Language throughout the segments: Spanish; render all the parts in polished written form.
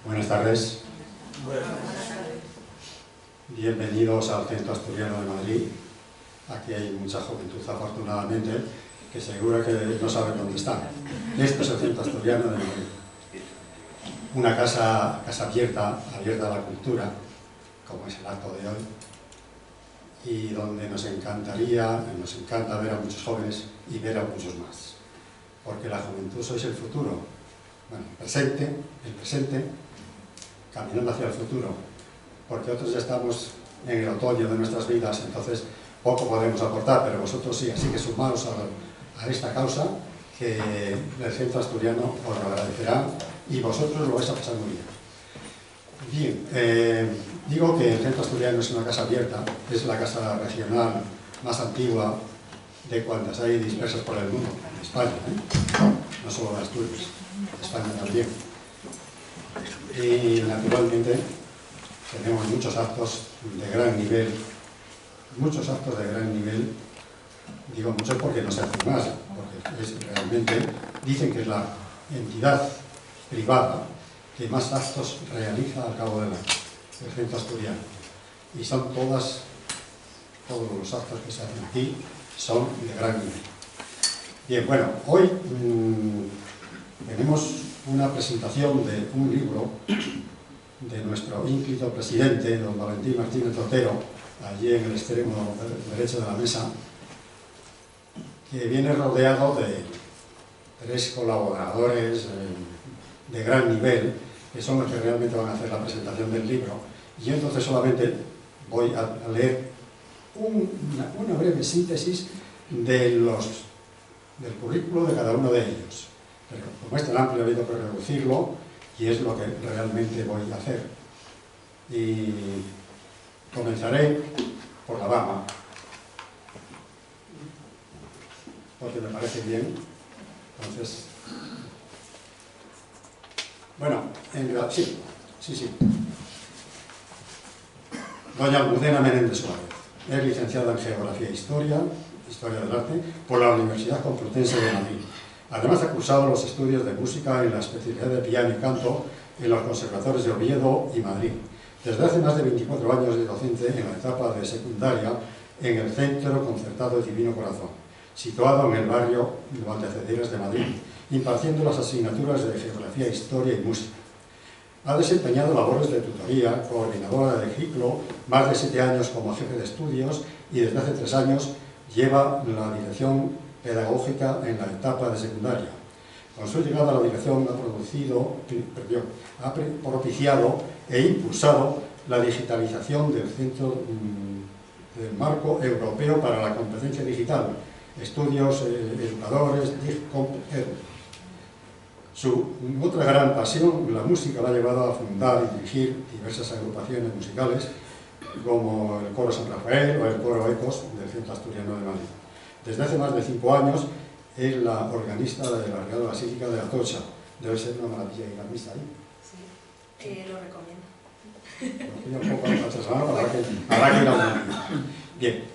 Buenas tardes. Bienvenidos al Centro Asturiano de Madrid. Aquí hay mucha juventud, afortunadamente, que seguro que no sabe dónde está. Este es el Centro Asturiano de Madrid. Una casa abierta a la cultura, como es el acto de hoy, y donde nos encanta ver a muchos jóvenes y ver a muchos más. Porque la juventud sois el futuro. Bueno, el presente, caminando hacia el futuro, porque otros ya estamos en el otoño de nuestras vidas, entonces poco podemos aportar, pero vosotros sí, así que sumaos a esta causa, que el Centro Asturiano os lo agradecerá y vosotros lo vais a pasar muy bien. Bien, digo que el Centro Asturiano es una casa abierta, es la casa regional más antigua de cuantas hay dispersas por el mundo, en España, no solo de Asturias, España también. Y naturalmente tenemos muchos actos de gran nivel, digo muchos porque no se hacen más, porque realmente dicen que es la entidad privada que más actos realiza al cabo del año, el Centro Asturiano. Y son todos los actos que se hacen aquí son de gran nivel. Bien, bueno, hoy tenemos una presentación de un libro de nuestro ínclito presidente, don Valentín Martínez Otero, allí en el extremo derecho de la mesa, que viene rodeado de 3 colaboradores de gran nivel, que son los que realmente van a hacer la presentación del libro, y entonces solamente voy a leer una breve síntesis del currículo de cada uno de ellos. Pero como es tan amplio, he habido que reducirlo, y es lo que realmente voy a hacer. Y comenzaré por la dama, porque me parece bien. Entonces, bueno, sí. Doña Almudena Menéndez Suárez es licenciada en Geografía e Historia del Arte, por la Universidad Complutense de Madrid. Además ha cursado los estudios de música en la especialidad de piano y canto en los conservatorios de Oviedo y Madrid. Desde hace más de 24 años de docente en la etapa de secundaria en el Centro Concertado Divino Corazón, situado en el barrio de Valdecederas de Madrid, impartiendo las asignaturas de Geografía, Historia y Música. Ha desempeñado labores de tutoría, coordinadora de ciclo, más de 7 años como jefe de estudios y desde hace 3 años lleva la dirección pedagógica en la etapa de secundaria. Con su llegada a la dirección ha propiciado e impulsado la digitalización del Centro del Marco Europeo para la Competencia Digital, Estudios Educadores, DigComp-Edu. Su otra gran pasión, la música, la ha llevado a fundar y dirigir diversas agrupaciones musicales, como el Coro San Rafael o el Coro Ecos del Centro Asturiano de Madrid. Desde hace más de 5 años es la organista de la Real Basílica de Atocha. Debe ser una maravilla ir a misa ahí. Sí, lo recomiendo. Un poco habrá que ir a una misa. Bien,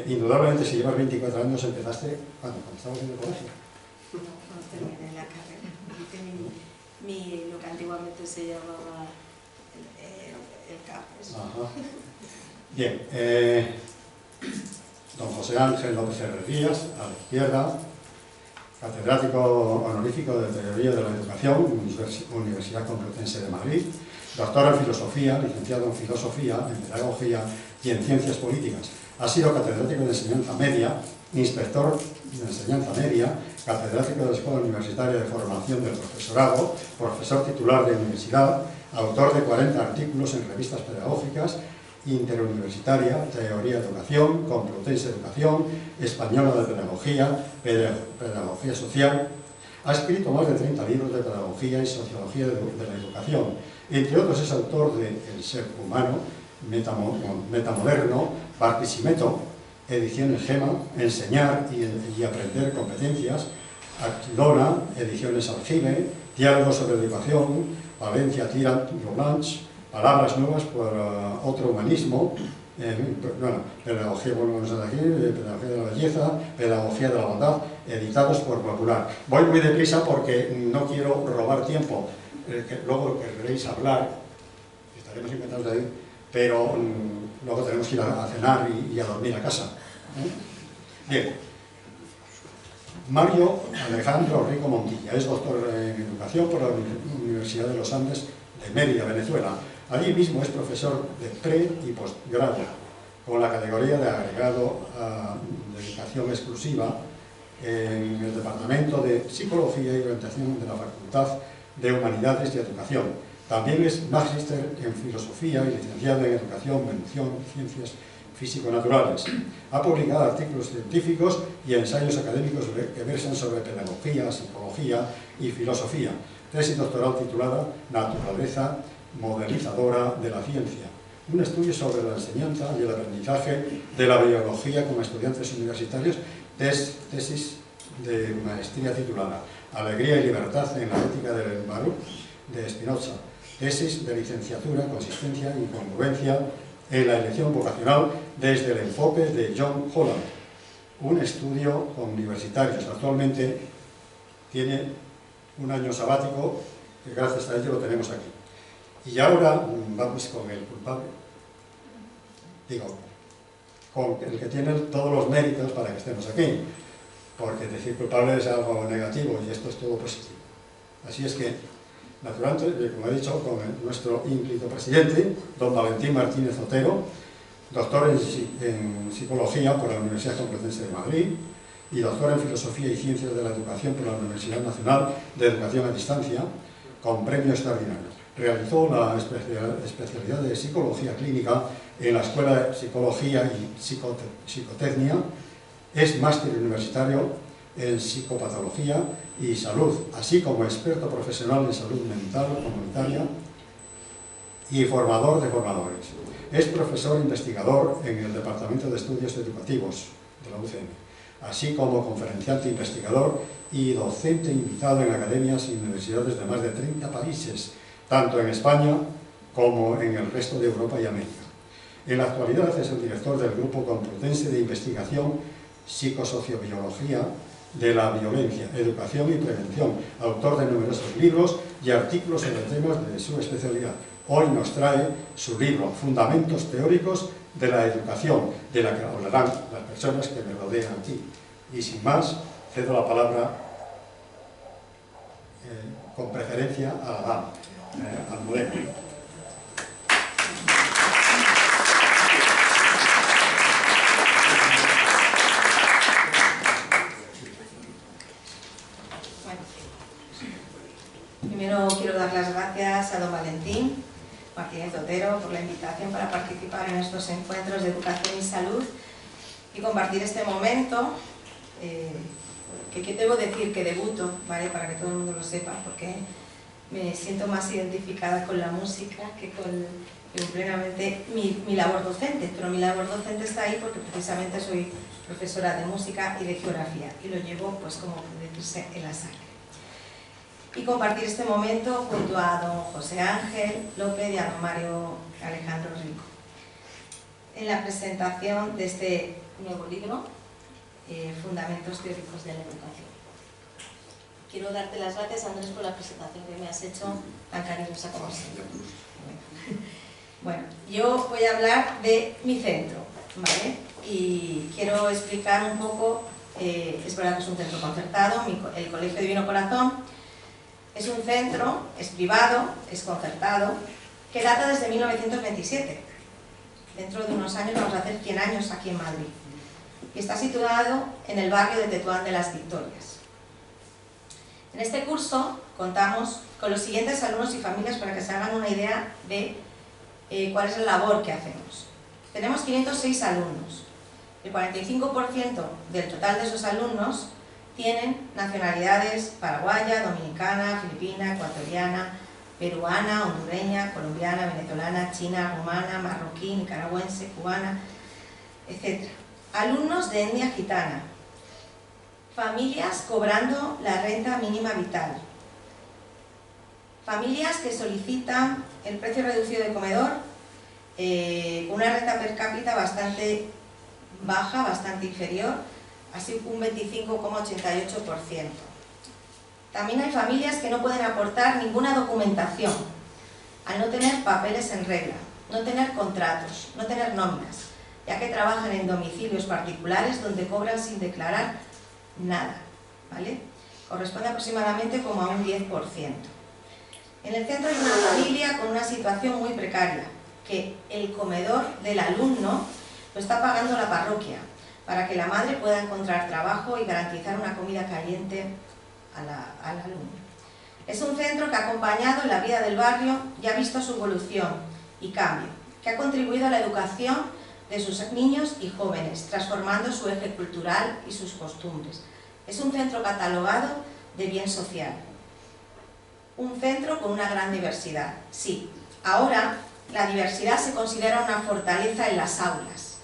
indudablemente si llevas 24 años empezaste, cuando estabas en el colegio. No, cuando terminé la carrera. Lo que antiguamente se llamaba el CAPES. Ajá. Bien, don José Ángel López Herrerías, a la izquierda, catedrático honorífico de Teoría de la Educación, Universidad Complutense de Madrid, doctor en Filosofía, licenciado en Filosofía, en Pedagogía y en Ciencias Políticas. Ha sido catedrático de Enseñanza Media, inspector de Enseñanza Media, catedrático de la Escuela Universitaria de Formación del Profesorado, profesor titular de universidad, autor de 40 artículos en revistas pedagógicas, Interuniversitaria, Teoría de Educación, Complutense Educación, Española de Pedagogía, Pedagogía Social. Ha escrito más de 30 libros de pedagogía y sociología de la educación. Entre otros es autor de El ser humano, Metamoderno, Barquisimeto, Ediciones Gema, Enseñar y Aprender Competencias, Dona, Ediciones Aljibe, Diálogos sobre Educación, Valencia Tirant Romanch, Palabras Nuevas por Otro Humanismo, Pedagogía, Pedagogía de la Belleza, Pedagogía de la Bondad, editados por Popular. Voy muy deprisa porque no quiero robar tiempo, luego queréis hablar, estaremos encantados de ir, pero luego tenemos que ir a cenar y a dormir a casa. Bien. Mario Alejandro Rico Montilla es doctor en Educación por la Universidad de los Andes de Mérida, Venezuela. Allí mismo es profesor de pre y postgrado, con la categoría de agregado de educación exclusiva en el Departamento de Psicología y Orientación de la Facultad de Humanidades y Educación. También es magíster en Filosofía y licenciado en Educación, Mención, Ciencias Físico-Naturales. Ha publicado artículos científicos y ensayos académicos que versan sobre pedagogía, psicología y filosofía. Tesis doctoral titulada Naturaleza modelizadora de la ciencia. Un estudio sobre la enseñanza y el aprendizaje de la biología con estudiantes universitarios. Tesis de maestría titulada Alegría y libertad en la ética del Baruch de Spinoza. Tesis de licenciatura, consistencia y congruencia en la elección vocacional desde el enfoque de John Holland. Un estudio con universitarios. Actualmente tiene un año sabático que gracias a ello lo tenemos aquí. Y ahora vamos con el culpable. Digo, con el que tiene todos los méritos para que estemos aquí. Porque decir culpable es algo negativo y esto es todo positivo. Así es que, naturalmente, como he dicho, con nuestro ínclito presidente, don Valentín Martínez Otero, doctor en Psicología por la Universidad Complutense de Madrid y doctor en Filosofía y Ciencias de la Educación por la Universidad Nacional de Educación a Distancia, con premio extraordinario. Realizó la especialidad de Psicología Clínica en la Escuela de Psicología y Psicotecnia. Es máster universitario en Psicopatología y Salud, así como experto profesional en salud mental comunitaria y formador de formadores. Es profesor investigador en el Departamento de Estudios Educativos de la UCM, así como conferenciante investigador y docente invitado en academias y universidades de más de 30 países, tanto en España como en el resto de Europa y América. En la actualidad es el director del Grupo Complutense de Investigación Psicosociobiología de la Violencia, Educación y Prevención, autor de numerosos libros y artículos sobre temas de su especialidad. Hoy nos trae su libro Fundamentos Teóricos de la Educación, de la que hablarán las personas que me rodean aquí. Y sin más, cedo la palabra con preferencia a la dama, al modelo. Primero quiero dar las gracias a don Valentín Martínez Otero por la invitación para participar en estos encuentros de educación y salud y compartir este momento que debo decir que debuto, ¿vale? Para que todo el mundo lo sepa, porque me siento más identificada con la música que con plenamente mi labor docente, pero mi labor docente está ahí porque precisamente soy profesora de música y de geografía y lo llevo, pues como puede decirse, en la sangre. Y compartir este momento junto a don José Ángel López y a don Mario Alejandro Rico en la presentación de este nuevo libro, Fundamentos Teóricos de la Educación. Quiero darte las gracias, Andrés, por la presentación que me has hecho tan cariñosa como siempre. Bueno, yo voy a hablar de mi centro, ¿vale? Y quiero explicar un poco, es verdad que es un centro concertado, el Colegio Divino Corazón. Es un centro, es privado, es concertado, que data desde 1927. Dentro de unos años vamos a hacer 100 años aquí en Madrid. Y está situado en el barrio de Tetuán de las Victorias. En este curso contamos con los siguientes alumnos y familias para que se hagan una idea de cuál es la labor que hacemos. Tenemos 506 alumnos. El 45% del total de esos alumnos tienen nacionalidades paraguaya, dominicana, filipina, ecuatoriana, peruana, hondureña, colombiana, venezolana, china, rumana, marroquí, nicaragüense, cubana, etc. alumnos de etnia gitana, familias cobrando la renta mínima vital, familias que solicitan el precio reducido de comedor con una renta per cápita bastante baja, bastante inferior, así un 25,88%. También hay familias que no pueden aportar ninguna documentación, al no tener papeles en regla, no tener contratos, no tener nóminas, ya que trabajan en domicilios particulares donde cobran sin declarar nada, ¿vale? Corresponde aproximadamente como a un 10%. En el centro hay una familia con una situación muy precaria, que el comedor del alumno lo está pagando la parroquia, para que la madre pueda encontrar trabajo y garantizar una comida caliente al alumno. Es un centro que ha acompañado la vida del barrio y ha visto su evolución y cambio, que ha contribuido a la educación de sus niños y jóvenes, transformando su eje cultural y sus costumbres. Es un centro catalogado de bien social. Un centro con una gran diversidad. Sí, ahora la diversidad se considera una fortaleza en las aulas.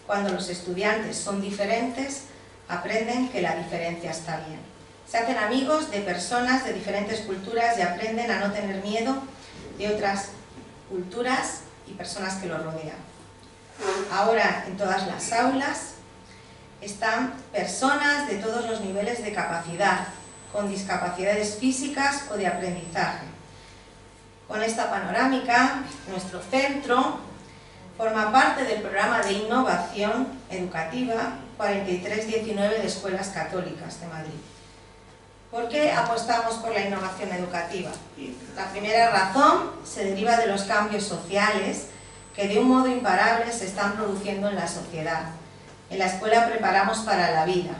Cuando los estudiantes son diferentes, aprenden que la diferencia está bien. Se hacen amigos de personas de diferentes culturas y aprenden a no tener miedo de otras culturas y personas que los rodean. Ahora en todas las aulas están personas de todos los niveles de capacidad, con discapacidades físicas o de aprendizaje. Con esta panorámica, nuestro centro forma parte del programa de innovación educativa 4319 de Escuelas Católicas de Madrid. ¿Por qué apostamos por la innovación educativa? La primera razón se deriva de los cambios sociales que de un modo imparable se están produciendo en la sociedad. En la escuela preparamos para la vida.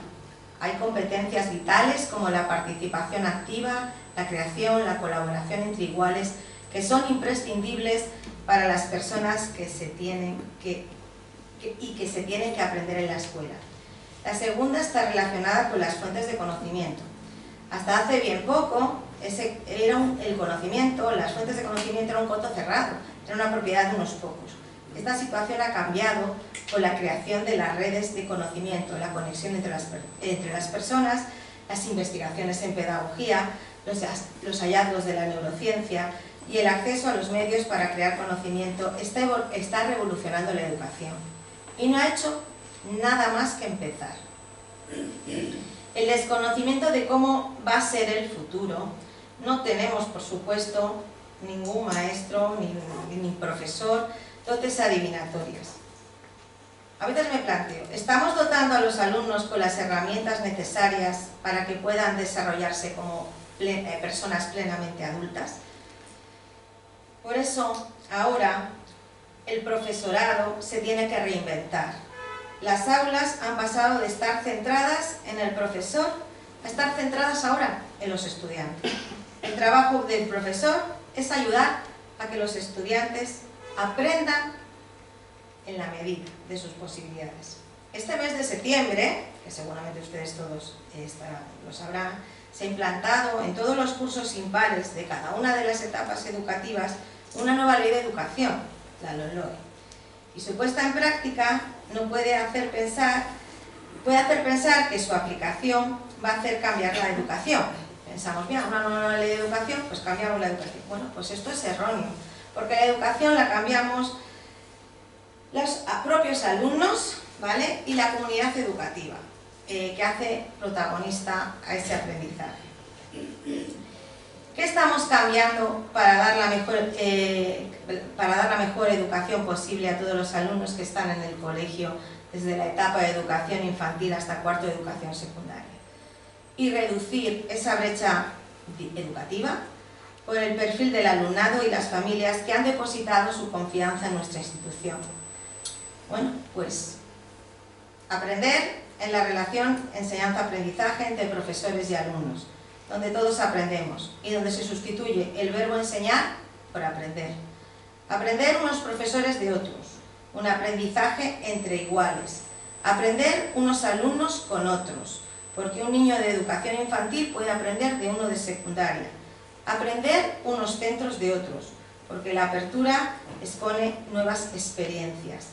Hay competencias vitales como la participación activa, la creación, la colaboración entre iguales, que son imprescindibles para las personas que se tienen que aprender en la escuela. La segunda está relacionada con las fuentes de conocimiento. Hasta hace bien poco, el conocimiento, las fuentes de conocimiento era un coto cerrado, era una propiedad de unos pocos. Esta situación ha cambiado con la creación de las redes de conocimiento, la conexión entre las personas, las investigaciones en pedagogía, los hallazgos de la neurociencia y el acceso a los medios para crear conocimiento está revolucionando la educación. Y no ha hecho nada más que empezar. El desconocimiento de cómo va a ser el futuro, no tenemos, por supuesto, ningún maestro ni profesor dotes adivinatorias. A veces me planteo, ¿estamos dotando a los alumnos con las herramientas necesarias para que puedan desarrollarse como personas plenamente adultas? Por eso, ahora, el profesorado se tiene que reinventar. Las aulas han pasado de estar centradas en el profesor a estar centradas ahora en los estudiantes. El trabajo del profesor es ayudar a que los estudiantes aprendan en la medida de sus posibilidades. Este mes de septiembre, que seguramente ustedes todos lo sabrán, se ha implantado en todos los cursos impares de cada una de las etapas educativas una nueva ley de educación, la LOMLOE. Y su puesta en práctica puede hacer pensar que su aplicación va a hacer cambiar la educación. Pensamos, bien, una nueva ley de educación, pues cambiamos la educación. Bueno, pues esto es erróneo, porque la educación la cambiamos los propios alumnos, ¿vale? Y la comunidad educativa, que hace protagonista a ese aprendizaje. ¿Qué estamos cambiando para dar la mejor educación posible a todos los alumnos que están en el colegio desde la etapa de educación infantil hasta cuarto de educación secundaria? Y reducir esa brecha educativa por el perfil del alumnado y las familias que han depositado su confianza en nuestra institución. Bueno, pues aprender en la relación enseñanza-aprendizaje entre profesores y alumnos, donde todos aprendemos y donde se sustituye el verbo enseñar por aprender. Aprender unos profesores de otros, un aprendizaje entre iguales, aprender unos alumnos con otros, porque un niño de educación infantil puede aprender de uno de secundaria, aprender unos centros de otros, porque la apertura expone nuevas experiencias,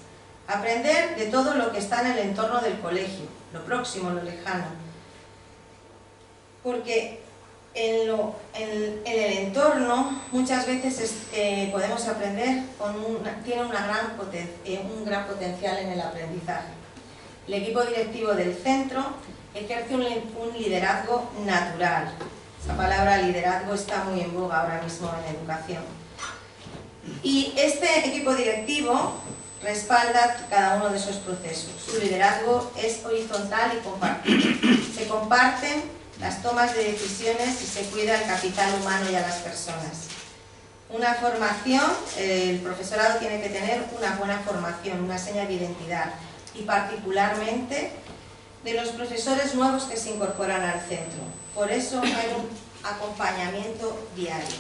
Aprender de todo lo que está en el entorno del colegio, lo próximo, lo lejano. Porque en el entorno muchas veces podemos aprender, tiene un gran potencial en el aprendizaje. El equipo directivo del centro ejerce un liderazgo natural. Esa palabra liderazgo está muy en boga ahora mismo en educación. Y este equipo directivo respalda cada uno de esos procesos. Su liderazgo es horizontal y compartido. Se comparten las tomas de decisiones y se cuida el capital humano y a las personas. Una formación, el profesorado tiene que tener una buena formación, una seña de identidad, y particularmente de los profesores nuevos que se incorporan al centro. Por eso hay un acompañamiento diario.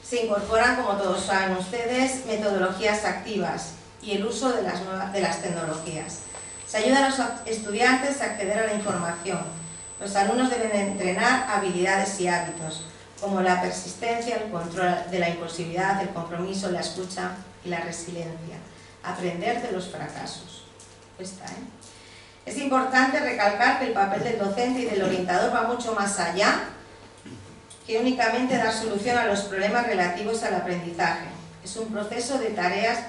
Se incorporan, como todos saben ustedes, metodologías activas y el uso de las tecnologías. Se ayuda a los estudiantes a acceder a la información. Los alumnos deben entrenar habilidades y hábitos, como la persistencia, el control de la impulsividad, el compromiso, la escucha y la resiliencia. Aprender de los fracasos. Es importante recalcar que el papel del docente y del orientador va mucho más allá que únicamente dar solución a los problemas relativos al aprendizaje. Es un proceso de tareas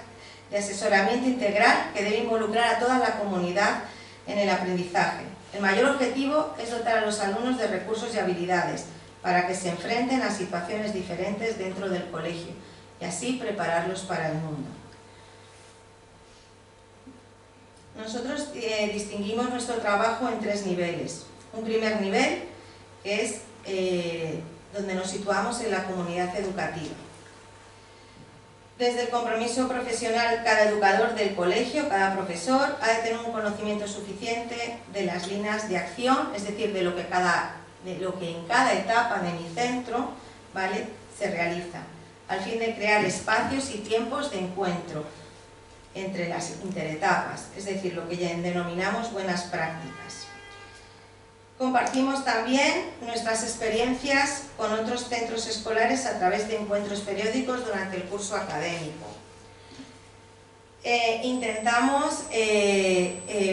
de asesoramiento integral que debe involucrar a toda la comunidad en el aprendizaje. El mayor objetivo es dotar a los alumnos de recursos y habilidades para que se enfrenten a situaciones diferentes dentro del colegio y así prepararlos para el mundo. Nosotros distinguimos nuestro trabajo en 3 niveles. Un primer nivel, que es donde nos situamos en la comunidad educativa. Desde el compromiso profesional, cada educador del colegio, cada profesor, ha de tener un conocimiento suficiente de las líneas de acción, es decir, de lo que en cada etapa de mi centro, ¿vale?, se realiza, al fin de crear espacios y tiempos de encuentro entre las interetapas, es decir, lo que ya denominamos buenas prácticas. Compartimos también nuestras experiencias con otros centros escolares a través de encuentros periódicos durante el curso académico. Intentamos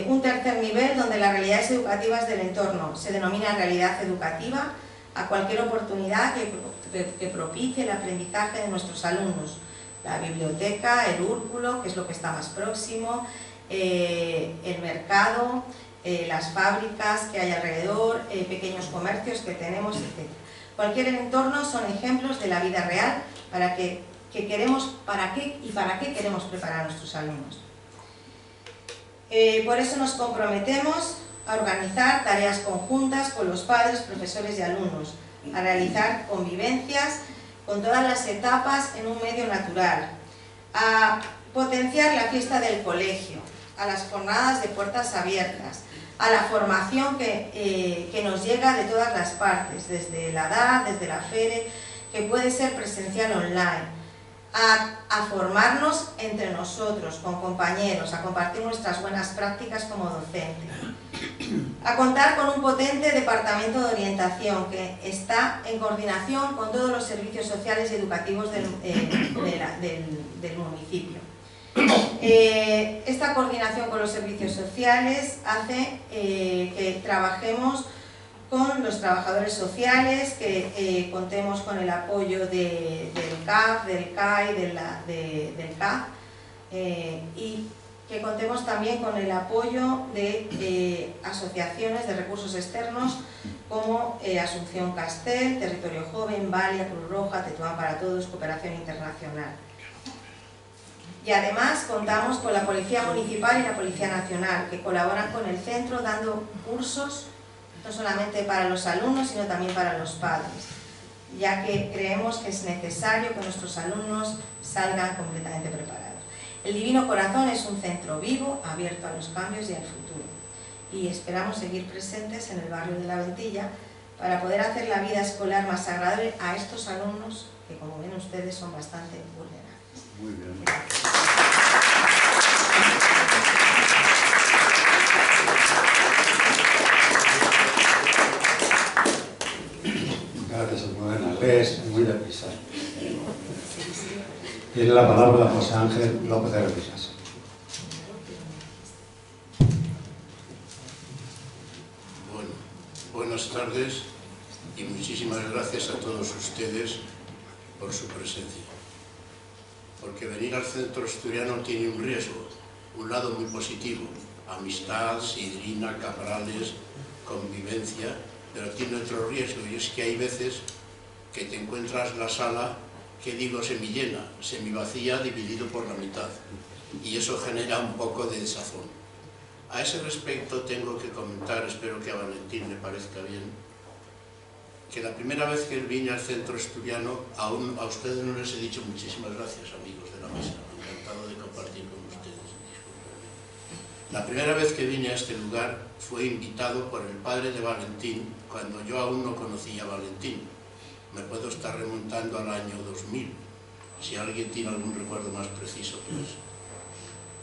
un tercer nivel donde las realidades educativas del entorno se denomina realidad educativa a cualquier oportunidad que propicie el aprendizaje de nuestros alumnos. La biblioteca, el úrculo, que es lo que está más próximo, el mercado, las fábricas que hay alrededor, pequeños comercios que tenemos, etc. Cualquier entorno son ejemplos de la vida real para qué queremos preparar a nuestros alumnos. Por eso nos comprometemos a organizar tareas conjuntas con los padres, profesores y alumnos, a realizar convivencias con todas las etapas en un medio natural, a potenciar la fiesta del colegio, a las jornadas de puertas abiertas, a la formación que nos llega de todas las partes, desde la DAD, desde la FERE, que puede ser presencial online, a formarnos entre nosotros, con compañeros, a compartir nuestras buenas prácticas como docente, a contar con un potente departamento de orientación que está en coordinación con todos los servicios sociales y educativos del municipio. Esta coordinación con los servicios sociales hace que trabajemos con los trabajadores sociales, que contemos con el apoyo del CAF, del CAI, del CAF, y que contemos también con el apoyo de asociaciones de recursos externos como Asunción Castel, Territorio Joven, Valia, Cruz Roja, Tetuán para Todos, Cooperación Internacional. Y además contamos con la Policía Municipal y la Policía Nacional, que colaboran con el centro dando cursos no solamente para los alumnos, sino también para los padres, ya que creemos que es necesario que nuestros alumnos salgan completamente preparados. El Divino Corazón es un centro vivo, abierto a los cambios y al futuro, y esperamos seguir presentes en el barrio de La Ventilla para poder hacer la vida escolar más agradable a estos alumnos que, como ven ustedes, son bastante vulnerables. Muy bien. Gracias, Almudena. Lees muy deprisa. Tiene la palabra José Ángel López de Revisas. Buenas tardes y muchísimas gracias a todos ustedes por su presencia. Porque venir al Centro Asturiano tiene un riesgo, un lado muy positivo, amistad, sidrina, cabrales, convivencia, pero tiene otro riesgo, y es que hay veces que te encuentras la sala, que digo semillena, semivacía, dividido por la mitad, y eso genera un poco de desazón. A ese respecto tengo que comentar, espero que a Valentín le parezca bien, que la primera vez que vine al Centro Asturiano, aún a ustedes no les he dicho muchísimas gracias, amigos de la mesa, encantado de compartir con ustedes. La primera vez que vine a este lugar fue invitado por el padre de Valentín, cuando yo aún no conocía a Valentín. Me puedo estar remontando al año 2000, si alguien tiene algún recuerdo más preciso, pues.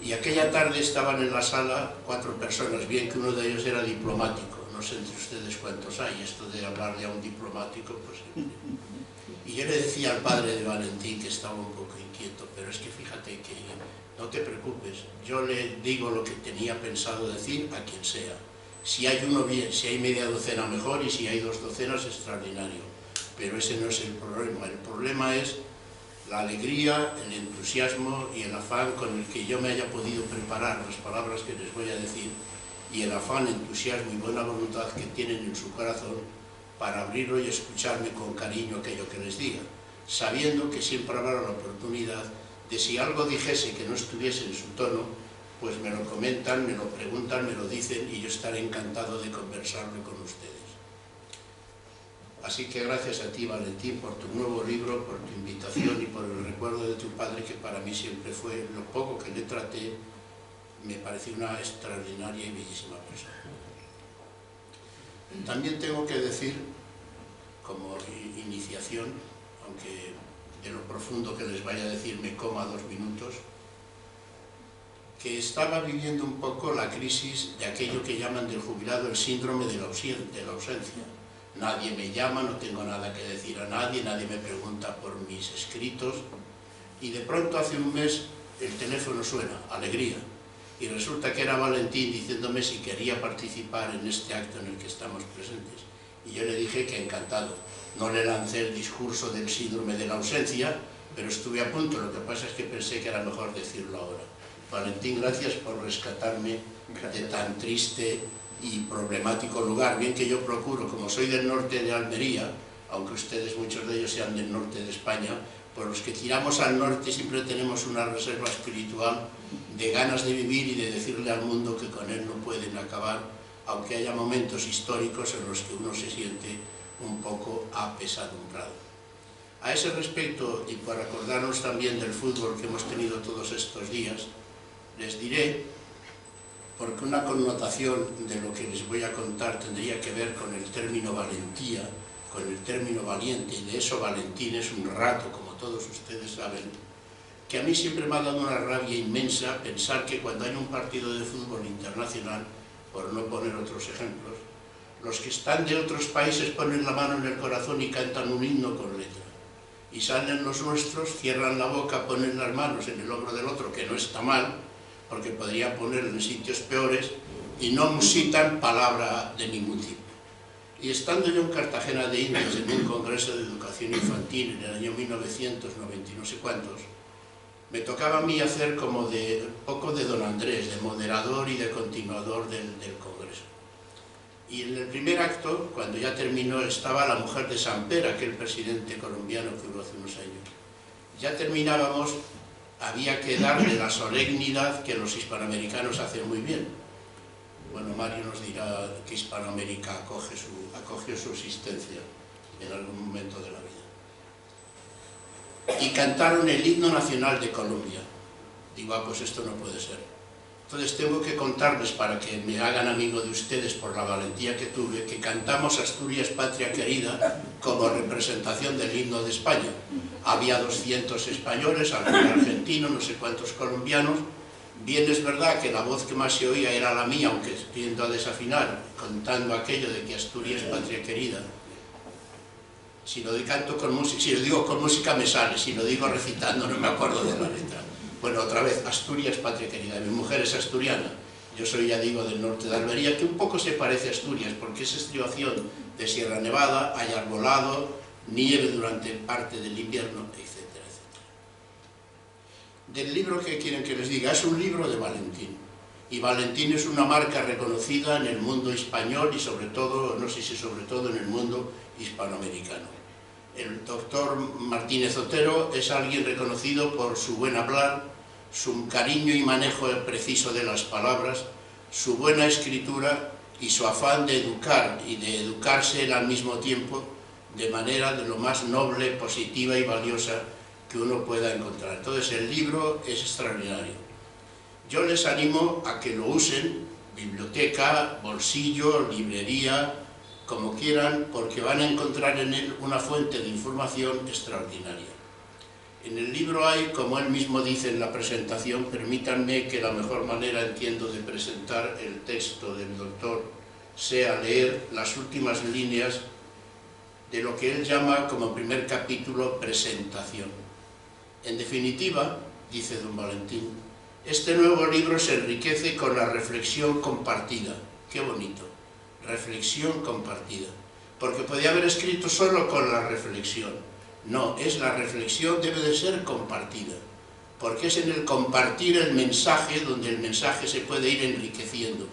Y aquella tarde estaban en la sala 4 personas, bien que uno de ellos era diplomático. No sé entre ustedes cuántos hay, esto de hablarle a un diplomático, pues... Y yo le decía al padre de Valentín, que estaba un poco inquieto, pero es que fíjate que no te preocupes, yo le digo lo que tenía pensado decir a quien sea. Si hay uno bien, si hay media docena mejor, y si hay 2 docenas extraordinario. Pero ese no es el problema es la alegría, el entusiasmo y el afán con el que yo me haya podido preparar las palabras que les voy a decir, y el afán, entusiasmo y buena voluntad que tienen en su corazón para abrirlo y escucharme con cariño aquello que les diga, sabiendo que siempre habrá la oportunidad de, si algo dijese que no estuviese en su tono, pues me lo comentan, me lo preguntan, me lo dicen, y yo estaré encantado de conversarlo con ustedes. Así que gracias a ti, Valentín, por tu nuevo libro, por tu invitación y por el recuerdo de tu padre, que para mí siempre fue, lo poco que le traté, me pareció una extraordinaria y bellísima persona. También tengo que decir, como iniciación, aunque de lo profundo que les vaya a decir me coma 2 minutos, que estaba viviendo un poco la crisis de aquello que llaman del jubilado el síndrome de la ausencia. Nadie me llama, no tengo nada que decir a nadie, nadie me pregunta por mis escritos, y de pronto hace un mes el teléfono suena, alegría, y resulta que era Valentín diciéndome si quería participar en este acto en el que estamos presentes. Y yo le dije que encantado. No le lancé el discurso del síndrome de la ausencia, pero estuve a punto, lo que pasa es que pensé que era mejor decirlo ahora. Valentín, gracias por rescatarme de tan triste y problemático lugar, bien que yo procuro, como soy del norte de Almería, aunque ustedes, muchos de ellos, sean del norte de España, por los que tiramos al norte siempre tenemos una reserva espiritual de ganas de vivir y de decirle al mundo que con él no pueden acabar, aunque haya momentos históricos en los que uno se siente un poco apesadumbrado. A ese respecto, y para acordarnos también del fútbol que hemos tenido todos estos días, les diré, porque una connotación de lo que les voy a contar tendría que ver con el término valentía, con el término valiente, y de eso Valentín es un rato, como todos ustedes saben, que a mí siempre me ha dado una rabia inmensa pensar que cuando hay un partido de fútbol internacional, por no poner otros ejemplos, los que están de otros países ponen la mano en el corazón y cantan un himno con letra. Y salen los nuestros, cierran la boca, ponen las manos en el hombro del otro, que no está mal, porque podría ponerlo en sitios peores, y no musitan palabra de ningún tipo. Y estando yo en Cartagena de Indias en un congreso de educación infantil en el año 1990 y no sé cuántos, me tocaba a mí hacer como de poco de don Andrés, de moderador y de continuador del congreso. Y en el primer acto, cuando ya terminó, estaba la mujer de Samper, aquel presidente colombiano que hubo hace unos años. Ya terminábamos, había que darle la solemnidad que los hispanoamericanos hacen muy bien. Bueno, Mario nos dirá que Hispanoamérica acogió su existencia en algún momento de la vida. Y cantaron el himno nacional de Colombia. Digo, pues esto no puede ser. Entonces tengo que contarles, para que me hagan amigo de ustedes por la valentía que tuve, que cantamos Asturias, patria querida, como representación del himno de España. Había 200 españoles, algún argentino, no sé cuántos colombianos. Bien es verdad que la voz que más se oía era la mía, aunque tiendo a desafinar, contando aquello de que Asturias, patria querida. Si lo canto con música, si lo digo con música me sale, si lo digo recitando no me acuerdo de la letra. Bueno, otra vez, Asturias, patria querida. Mi mujer es asturiana Yo soy, ya digo, del norte de Almería, que un poco se parece a Asturias, porque es estribación de Sierra Nevada, hay arbolado, nieve durante parte del invierno, etcétera, etcétera. Del libro que quieren que les diga, es un libro de Valentín. Y Valentín es una marca reconocida en el mundo español y sobre todo, no sé si sobre todo en el mundo hispanoamericano. El doctor Martínez Otero es alguien reconocido por su buen hablar, su cariño y manejo preciso de las palabras, su buena escritura y su afán de educar y de educarse él al mismo tiempo de manera de lo más noble, positiva y valiosa que uno pueda encontrar. Entonces el libro es extraordinario. Yo les animo a que lo usen, biblioteca, bolsillo, librería, como quieran, porque van a encontrar en él una fuente de información extraordinaria. En el libro hay, como él mismo dice en la presentación, permítanme que la mejor manera, entiendo, de presentar el texto del doctor sea leer las últimas líneas de lo que él llama como primer capítulo presentación. En definitiva, dice don Valentín, este nuevo libro se enriquece con la reflexión compartida. Qué bonito, reflexión compartida, porque podía haber escrito solo con la reflexión. No, es la reflexión debe de ser compartida, porque es en el compartir el mensaje donde el mensaje se puede ir enriqueciendo.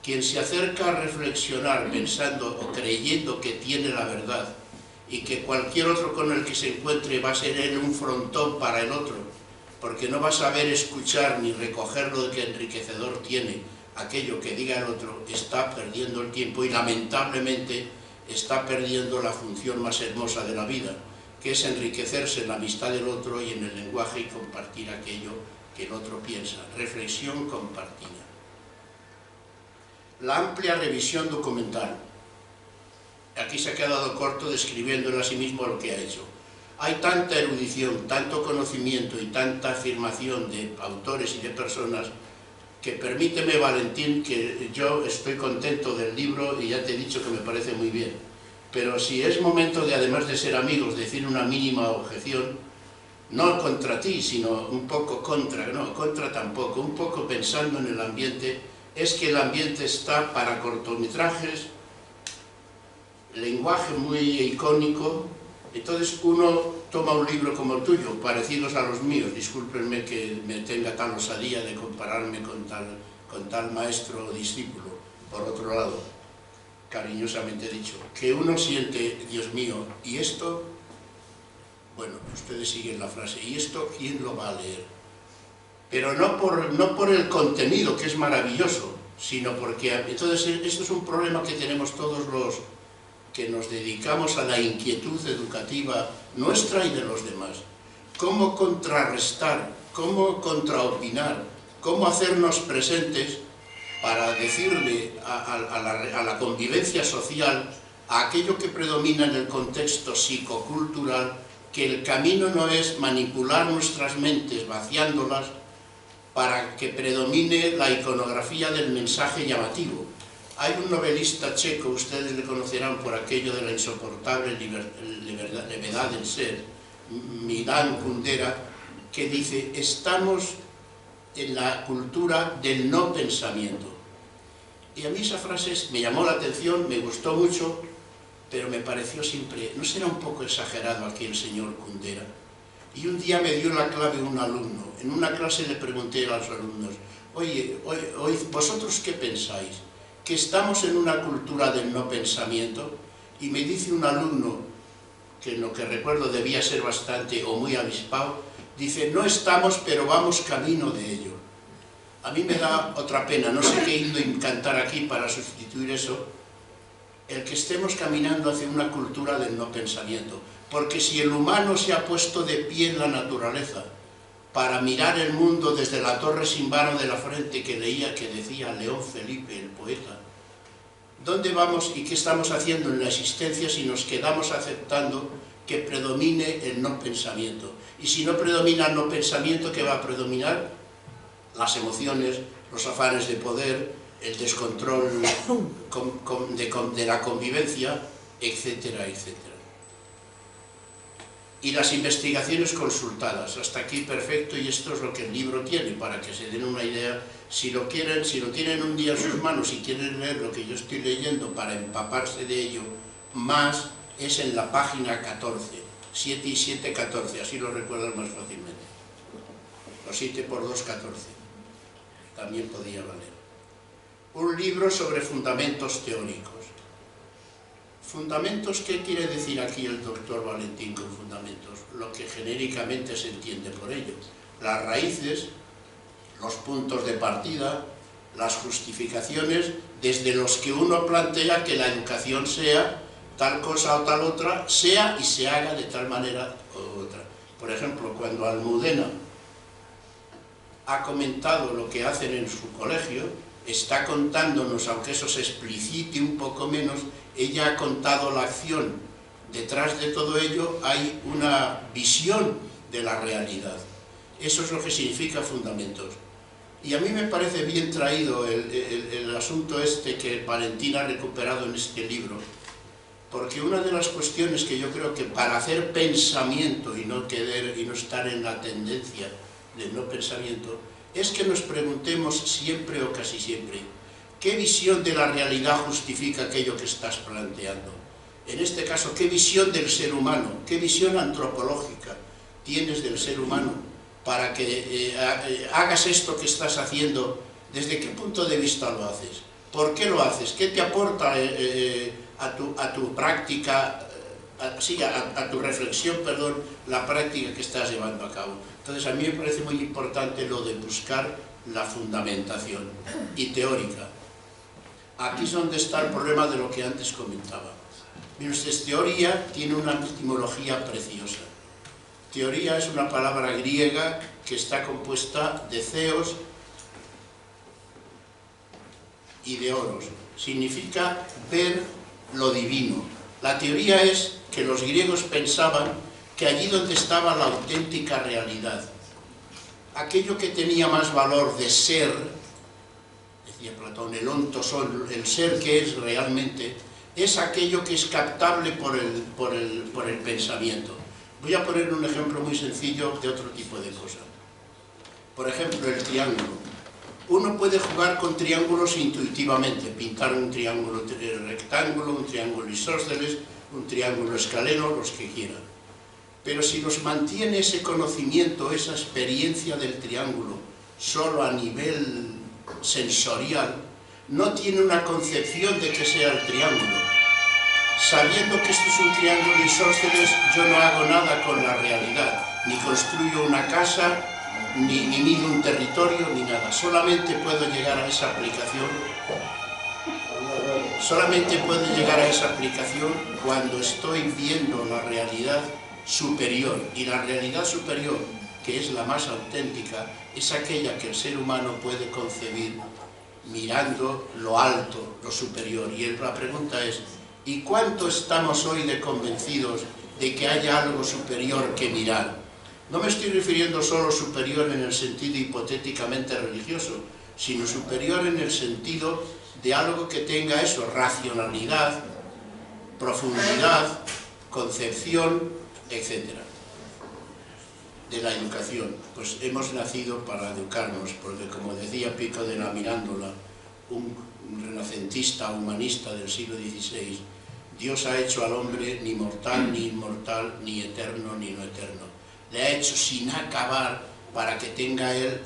Quien se acerca a reflexionar pensando o creyendo que tiene la verdad y que cualquier otro con el que se encuentre va a ser él un frontón para el otro, porque no va a saber escuchar ni recoger lo que enriquecedor tiene aquello que diga el otro, está perdiendo el tiempo y lamentablemente está perdiendo la función más hermosa de la vida, que es enriquecerse en la amistad del otro y en el lenguaje y compartir aquello que el otro piensa. Reflexión compartida. La amplia revisión documental. Aquí se ha quedado corto describiéndole a sí mismo lo que ha hecho. Hay tanta erudición, tanto conocimiento y tanta afirmación de autores y de personas que permíteme, Valentín, que yo estoy contento del libro y ya te he dicho que me parece muy bien. Pero si es momento de, además de ser amigos, decir una mínima objeción, no contra ti, sino un poco contra, no, contra tampoco, un poco pensando en el ambiente, es que el ambiente está para cortometrajes, lenguaje muy icónico. Entonces uno toma un libro como el tuyo, parecidos a los míos, discúlpenme que me tenga tal osadía de compararme con tal maestro o discípulo, por otro lado, cariñosamente dicho, que uno siente, Dios mío, ¿y esto? Bueno, ustedes siguen la frase, ¿y esto quién lo va a leer? Pero no por el contenido, que es maravilloso, sino porque, entonces, esto es un problema que tenemos todos los que nos dedicamos a la inquietud educativa nuestra y de los demás. Cómo contrarrestar, cómo contraopinar, cómo hacernos presentes para decirle a la convivencia social, a aquello que predomina en el contexto psicocultural, que el camino no es manipular nuestras mentes vaciándolas para que predomine la iconografía del mensaje llamativo. Hay un novelista checo, ustedes le conocerán por aquello de la insoportable levedad del ser, Milan Kundera, que dice, estamos en la cultura del no pensamiento. Y a mí esa frase me llamó la atención, me gustó mucho, pero me pareció siempre, ¿no será un poco exagerado aquí el señor Kundera? Y un día me dio la clave un alumno. En una clase le pregunté a los alumnos, oye, ¿vosotros qué pensáis? ¿Que estamos en una cultura del no pensamiento? Y me dice un alumno, que en lo que recuerdo debía ser bastante o muy avispado, dice, no estamos, pero vamos camino de ello. A mí me da otra pena, no sé qué himno cantar aquí para sustituir eso, el que estemos caminando hacia una cultura del no pensamiento. Porque si el humano se ha puesto de pie en la naturaleza para mirar el mundo desde la torre sin vano de la frente que decía León Felipe, el poeta, ¿dónde vamos y qué estamos haciendo en la existencia si nos quedamos aceptando que predomine el no pensamiento? Y si no predomina el no pensamiento, ¿qué va a predominar? Las emociones, los afanes de poder, el descontrol de la convivencia, etcétera, etcétera. y las investigaciones consultadas. Hasta aquí perfecto, y esto es lo que el libro tiene, para que se den una idea. Si lo quieren, si lo tienen un día en sus manos y quieren leer lo que yo estoy leyendo para empaparse de ello más, es en la página 14, 7 y 7, 14, así lo recuerdan más fácilmente. O 7 por 2, 14. También podía valer. Un libro sobre fundamentos teóricos. Fundamentos, ¿qué quiere decir aquí el doctor Valentín con fundamentos? Lo que genéricamente se entiende por ello. Las raíces, los puntos de partida, las justificaciones desde los que uno plantea que la educación sea tal cosa o tal otra, sea y se haga de tal manera o otra. Por ejemplo, cuando Almudena ha comentado lo que hacen en su colegio, está contándonos, aunque eso se explicite un poco menos, ella ha contado la acción. Detrás de todo ello hay una visión de la realidad. Eso es lo que significa fundamentos. Y a mí me parece bien traído el asunto este que Valentín ha recuperado en este libro, porque una de las cuestiones que yo creo que para hacer pensamiento y no estar en la tendencia del no pensamiento, es que nos preguntemos siempre o casi siempre, ¿qué visión de la realidad justifica aquello que estás planteando? En este caso, ¿qué visión del ser humano, qué visión antropológica tienes del ser humano para que hagas esto que estás haciendo? ¿Desde qué punto de vista lo haces? ¿Por qué lo haces? ¿Qué te aporta a tu práctica, a tu reflexión, perdón, la práctica que estás llevando a cabo? Entonces, a mí me parece muy importante lo de buscar la fundamentación y teórica. Aquí es donde está el problema de lo que antes comentaba. Mire usted, teoría tiene una etimología preciosa. Teoría es una palabra griega que está compuesta de theos y de oros. Significa ver lo divino. La teoría es que los griegos pensaban que allí donde estaba la auténtica realidad, aquello que tenía más valor de ser, decía Platón, el ontosón, el ser que es realmente, es aquello que es captable por el pensamiento. Voy a poner un ejemplo muy sencillo de otro tipo de cosas. Por ejemplo, el triángulo. Uno puede jugar con triángulos intuitivamente, pintar un triángulo rectángulo, un triángulo isósceles, un triángulo escaleno, los que quiera. Pero si nos mantiene ese conocimiento, esa experiencia del triángulo, solo a nivel sensorial, no tiene una concepción de que sea el triángulo. Sabiendo que esto es un triángulo isósceles, yo no hago nada con la realidad, ni construyo una casa, ni mido un territorio, ni nada. Solamente puedo llegar a esa aplicación. Solamente puedo llegar a esa aplicación cuando estoy viendo la realidad superior. Y la realidad superior, que es la más auténtica, es aquella que el ser humano puede concebir mirando lo alto, lo superior. Y la pregunta es, ¿y cuánto estamos hoy de convencidos de que haya algo superior que mirar? No me estoy refiriendo solo superior en el sentido hipotéticamente religioso, sino superior en el sentido de algo que tenga eso, racionalidad, profundidad, concepción, etc. De la educación. Pues hemos nacido para educarnos, porque como decía Pico de la Mirandola, un renacentista humanista del siglo XVI, Dios ha hecho al hombre ni mortal, ni inmortal, ni eterno, ni no eterno. Le ha hecho sin acabar para que tenga él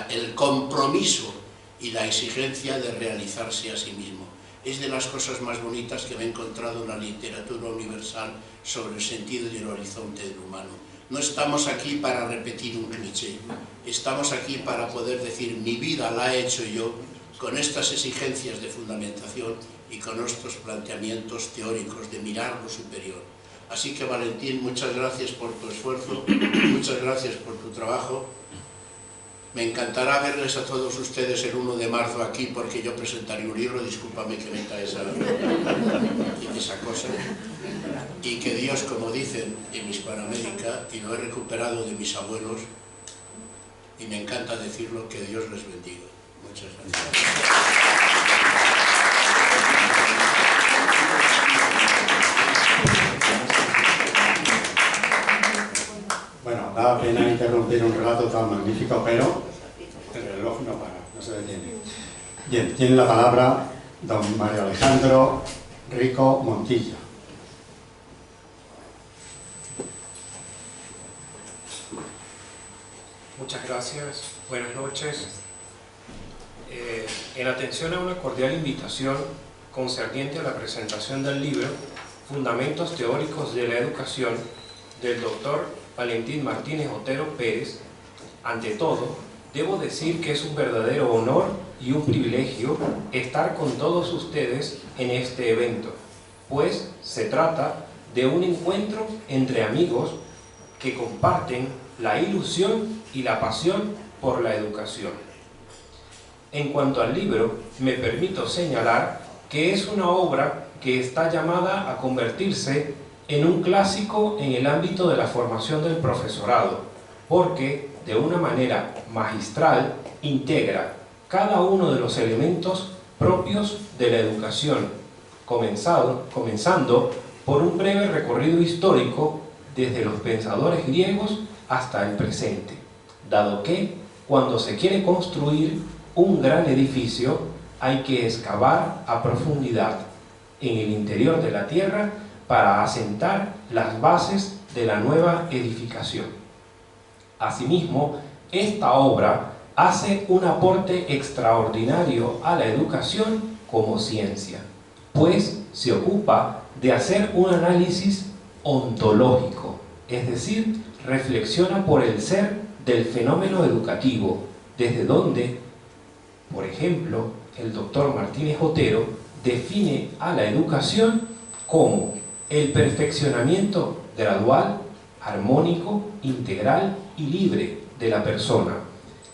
el compromiso y la exigencia de realizarse a sí mismo. Es de las cosas más bonitas que me he encontrado en la literatura universal sobre el sentido y el horizonte del humano. No estamos aquí para repetir un cliché, estamos aquí para poder decir mi vida la he hecho yo con estas exigencias de fundamentación y con estos planteamientos teóricos de mirar lo superior. Así que Valentín, muchas gracias por tu esfuerzo, muchas gracias por tu trabajo. Me encantará verles a todos ustedes el 1 de marzo aquí, porque yo presentaré un libro, discúlpame que meta esa cosa. Y que Dios, como dicen en Hispanoamérica, y lo he recuperado de mis abuelos, y me encanta decirlo, que Dios les bendiga. Muchas gracias. da pena interrumpir un relato tan magnífico, pero el reloj no para, no se detiene. Bien, tiene la palabra don Mario Alejandro Rico Montilla. Muchas gracias, buenas noches. En atención a una cordial invitación concerniente a la presentación del libro Fundamentos Teóricos de la Educación del doctor Valentín Martínez Otero Pérez, ante todo, debo decir que es un verdadero honor y un privilegio estar con todos ustedes en este evento, pues se trata de un encuentro entre amigos que comparten la ilusión y la pasión por la educación. En cuanto al libro, me permito señalar que es una obra que está llamada a convertirse en un clásico en el ámbito de la formación del profesorado, porque de una manera magistral integra cada uno de los elementos propios de la educación, comenzando por un breve recorrido histórico desde los pensadores griegos hasta el presente, dado que cuando se quiere construir un gran edificio hay que excavar a profundidad en el interior de la tierra para asentar las bases de la nueva edificación. Asimismo, esta obra hace un aporte extraordinario a la educación como ciencia, pues se ocupa de hacer un análisis ontológico, es decir, reflexiona por el ser del fenómeno educativo, desde donde, por ejemplo, el doctor Martínez Otero define a la educación como el perfeccionamiento gradual, armónico, integral y libre de la persona,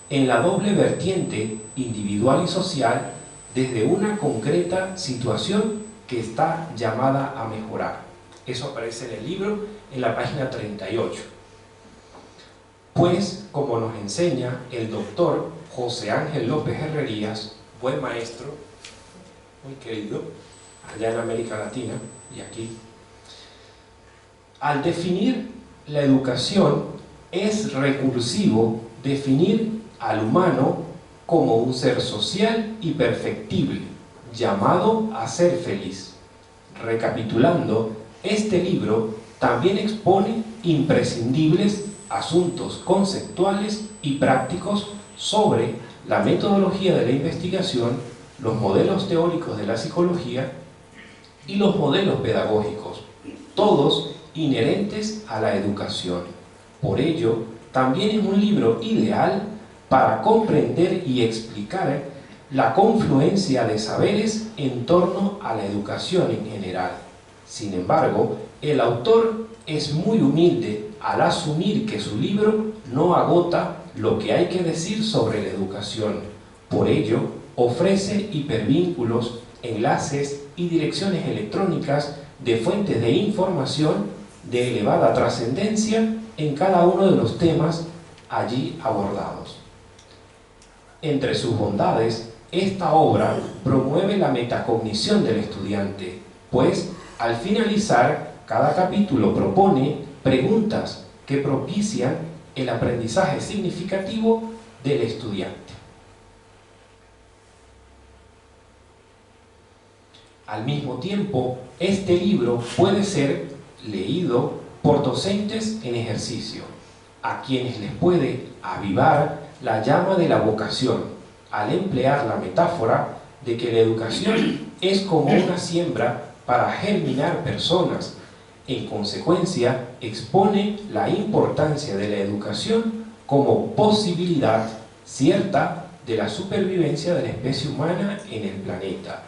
en la doble vertiente individual y social, desde una concreta situación que está llamada a mejorar. Eso aparece en el libro, en la página 38. Pues, como nos enseña el doctor José Ángel López Herrerías, buen maestro, muy querido, allá en América Latina y aquí, al definir la educación es recursivo definir al humano como un ser social y perfectible, llamado a ser feliz. Recapitulando, este libro también expone imprescindibles asuntos conceptuales y prácticos sobre la metodología de la investigación, los modelos teóricos de la psicología y los modelos pedagógicos, todos inherentes a la educación. Por ello, también es un libro ideal para comprender y explicar la confluencia de saberes en torno a la educación en general. Sin embargo, el autor es muy humilde al asumir que su libro no agota lo que hay que decir sobre la educación. Por ello, ofrece hipervínculos, enlaces y direcciones electrónicas de fuentes de información de elevada trascendencia en cada uno de los temas allí abordados. Entre sus bondades, esta obra promueve la metacognición del estudiante, pues al finalizar, cada capítulo propone preguntas que propician el aprendizaje significativo del estudiante. Al mismo tiempo, este libro puede ser leído por docentes en ejercicio, a quienes les puede avivar la llama de la vocación, al emplear la metáfora de que la educación es como una siembra para germinar personas. En consecuencia, expone la importancia de la educación como posibilidad cierta de la supervivencia de la especie humana en el planeta,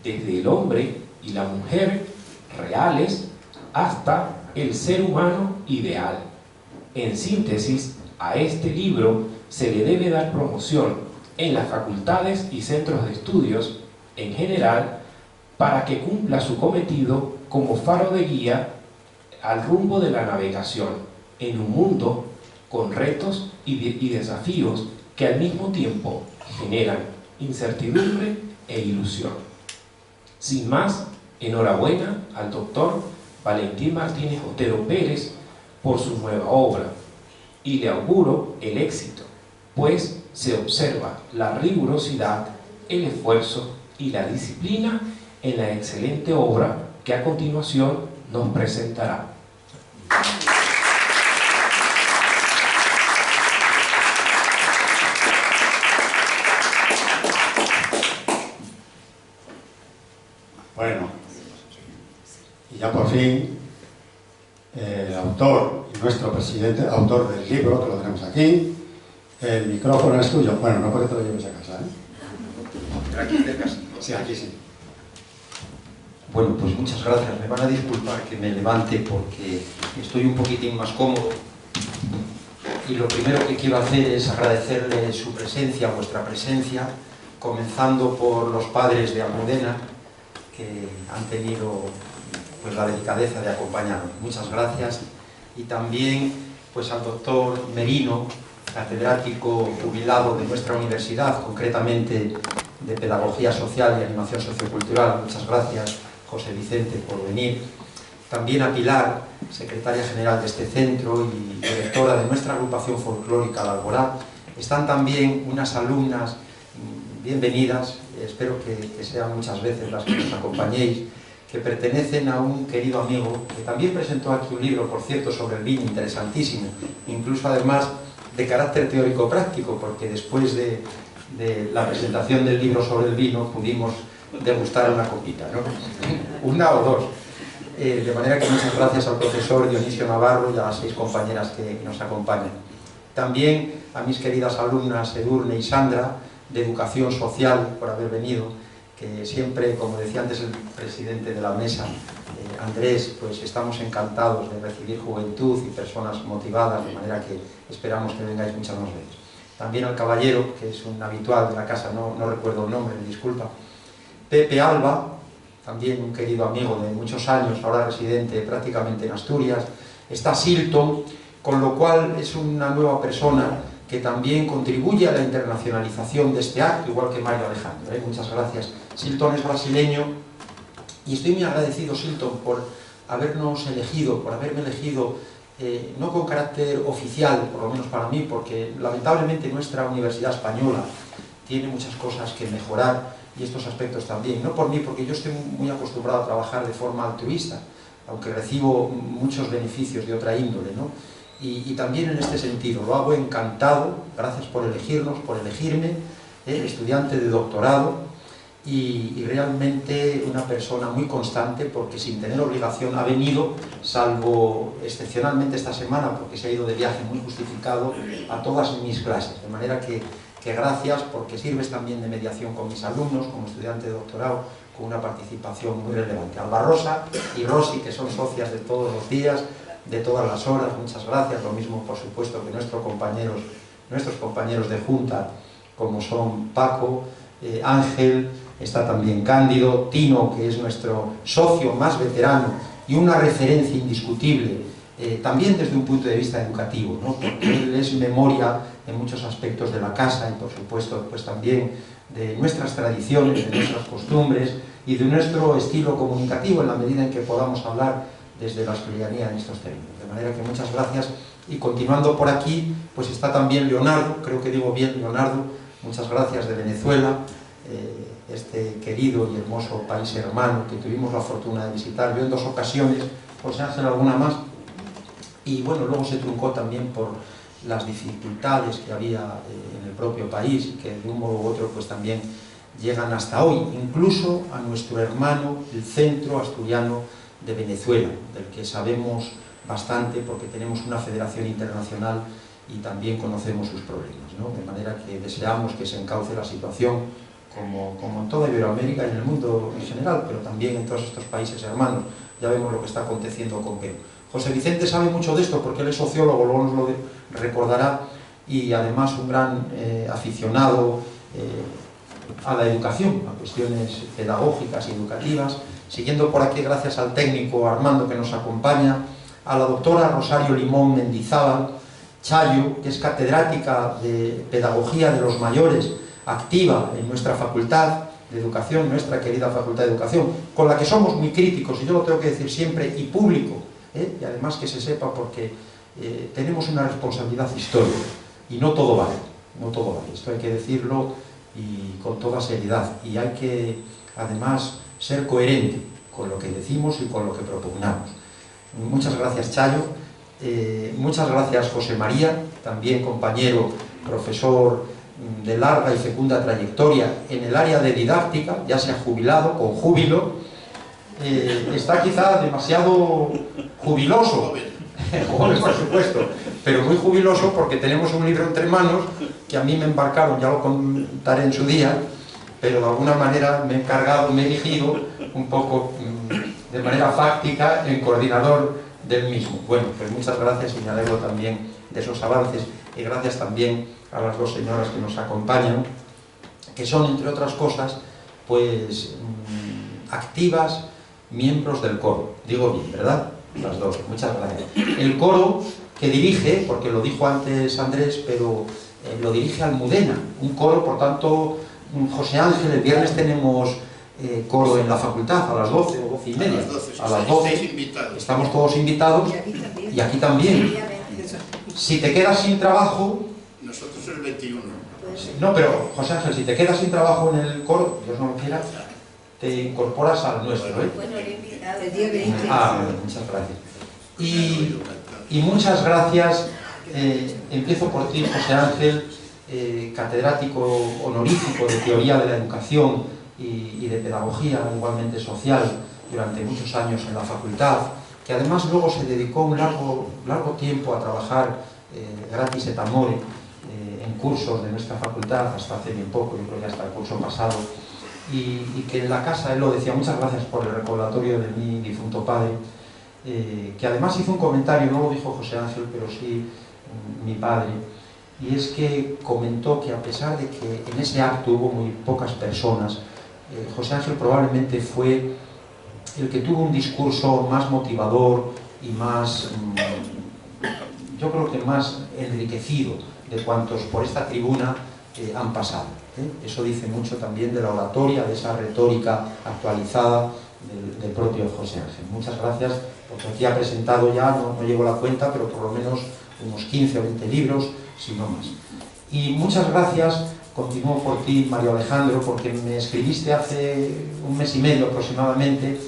desde el hombre y la mujer reales hasta el ser humano ideal. En síntesis, a este libro se le debe dar promoción en las facultades y centros de estudios en general para que cumpla su cometido como faro de guía al rumbo de la navegación en un mundo con retos y desafíos que al mismo tiempo generan incertidumbre e ilusión. Sin más, enhorabuena al doctor Valentín Martínez Otero Pérez por su nueva obra. y le auguro el éxito, pues se observa la rigurosidad, el esfuerzo y la disciplina en la excelente obra que a continuación nos presentará. Bueno, y ya por fin, el autor y nuestro presidente, autor del libro, que lo tenemos aquí, el micrófono es tuyo. Bueno, no porque te lo lleves a casa, ¿eh? Aquí cerca. Sí, aquí sí. Bueno, pues muchas gracias. Me van a disculpar que me levante porque estoy un poquitín más cómodo. Y lo primero que quiero hacer es agradecerle su presencia, vuestra presencia, comenzando por los padres de Almudena, que han tenido pues la delicadeza de acompañarnos. Muchas gracias. Y también pues al doctor Merino, catedrático jubilado de nuestra universidad, concretamente de Pedagogía Social y Animación Sociocultural. Muchas gracias, José Vicente, por venir. También a Pilar, secretaria general de este centro y directora de nuestra agrupación folclórica, la Alborá. Están también unas alumnas bienvenidas, espero que sean muchas veces las que nos acompañéis, que pertenecen a un querido amigo que también presentó aquí un libro, por cierto, sobre el vino, interesantísimo, incluso además de carácter teórico-práctico, porque después de la presentación del libro sobre el vino pudimos degustar una copita, ¿no? Una o dos. De manera que muchas gracias al profesor Dionisio Navarro y a las 6 compañeras que nos acompañan. También a mis queridas alumnas Edurne y Sandra, de Educación Social, por haber venido, que siempre, como decía antes el presidente de la mesa, Andrés, pues estamos encantados de recibir juventud y personas motivadas, de manera que esperamos que vengáis muchas más veces. También al caballero, que es un habitual de la casa, no recuerdo el nombre, me disculpa. Pepe Alba, también un querido amigo de muchos años, ahora residente prácticamente en Asturias. Está Silton, con lo cual es una nueva persona que también contribuye a la internacionalización de este acto, igual que Mario Alejandro. Muchas gracias. Silton es brasileño y estoy muy agradecido, Silton, por habernos elegido, por haberme elegido, no con carácter oficial, por lo menos para mí, porque lamentablemente nuestra universidad española tiene muchas cosas que mejorar y estos aspectos también. No por mí, porque yo estoy muy acostumbrado a trabajar de forma altruista, aunque recibo muchos beneficios de otra índole, ¿no? Y también en este sentido, lo hago encantado, gracias por elegirnos, por elegirme, estudiante de doctorado y realmente una persona muy constante, porque sin tener obligación ha venido, salvo excepcionalmente esta semana, porque se ha ido de viaje muy justificado, a todas mis clases. De manera que gracias, porque sirves también de mediación con mis alumnos, como estudiante de doctorado, con una participación muy relevante. Alba Rosa y Rosy, que son socias de todos los días, de todas las horas, muchas gracias. Lo mismo, por supuesto, que nuestros compañeros de junta, como son Paco, Ángel, está también Cándido, Tino, que es nuestro socio más veterano y una referencia indiscutible, también desde un punto de vista educativo, ¿no? Porque él es memoria en muchos aspectos de la casa y, por supuesto, pues también de nuestras tradiciones, de nuestras costumbres y de nuestro estilo comunicativo, en la medida en que podamos hablar desde la escribanía en estos términos. De manera que muchas gracias. Y continuando por aquí, pues está también Leonardo, creo que digo bien Leonardo, muchas gracias, de Venezuela, este querido y hermoso país hermano que tuvimos la fortuna de visitar, yo en 2 ocasiones, José Ángel alguna más, y bueno, luego se truncó también por las dificultades que había en el propio país y que de un modo u otro pues también llegan hasta hoy, incluso a nuestro hermano, el Centro Asturiano de Venezuela, del que sabemos bastante porque tenemos una federación internacional y también conocemos sus problemas, ¿no? De manera que deseamos que se encauce la situación como en toda Iberoamérica y en el mundo en general, pero también en todos estos países hermanos. Ya vemos lo que está aconteciendo con Perú. José Vicente sabe mucho de esto porque él es sociólogo, luego nos lo recordará, y además un gran aficionado a la educación, a cuestiones pedagógicas y educativas. Siguiendo por aquí, gracias al técnico Armando que nos acompaña, a la doctora Rosario Limón Mendizábal Chayo, que es catedrática de Pedagogía de los Mayores, activa en nuestra Facultad de Educación, nuestra querida Facultad de Educación, con la que somos muy críticos, y yo lo tengo que decir siempre, y público, y además que se sepa porque tenemos una responsabilidad histórica y no todo vale, esto hay que decirlo y con toda seriedad, y hay que además ser coherente con lo que decimos y con lo que propugnamos. Muchas gracias, Chayo, muchas gracias, José María, también compañero, profesor de larga y fecunda trayectoria en el área de didáctica, ya se ha jubilado, con júbilo, está quizá demasiado jubiloso, joven por supuesto, pero muy jubiloso porque tenemos un libro entre manos que a mí me embarcaron, ya lo contaré en su día, pero de alguna manera me he encargado, me he erigido un poco de manera fáctica en coordinador del mismo. Bueno, pues muchas gracias y me alegro también de esos avances, y gracias también a las dos señoras que nos acompañan, que son, entre otras cosas, pues activas miembros del coro. Digo bien, ¿verdad? Las dos, muchas gracias. El coro que dirige, porque lo dijo antes Andrés, pero lo dirige Almudena, un coro, por tanto, José Ángel, el viernes tenemos coro en la facultad a las 12 o 12 y media. A las 12 estamos todos invitados, y aquí también. Si te quedas sin trabajo... Nosotros el 21. No, pero José Ángel, si te quedas sin trabajo en el coro, Dios no lo quiera, te incorporas al nuestro, ¿eh? Bueno, el invitado, el día 20. Bueno, muchas gracias. Y muchas gracias, empiezo por ti, José Ángel, catedrático honorífico de Teoría de la Educación y de Pedagogía, igualmente social, durante muchos años en la facultad, que además luego se dedicó un largo tiempo a trabajar gratis et amore en cursos de nuestra facultad, hasta hace bien poco, yo creo que hasta el curso pasado, y que en la casa, él lo decía, muchas gracias por el recordatorio de mi difunto padre, que además hizo un comentario, no lo dijo José Ángel, pero sí mi padre, y es que comentó que a pesar de que en ese acto hubo muy pocas personas, José Ángel probablemente fue el que tuvo un discurso más motivador y más, yo creo que más enriquecido de cuantos por esta tribuna han pasado. Eso dice mucho también de la oratoria, de esa retórica actualizada del propio José Ángel. Muchas gracias, porque aquí ha presentado ya, no llevo la cuenta, pero por lo menos unos 15 o 20 libros, si no más. Y muchas gracias, continúo por ti, Mario Alejandro, porque me escribiste hace un mes y medio aproximadamente,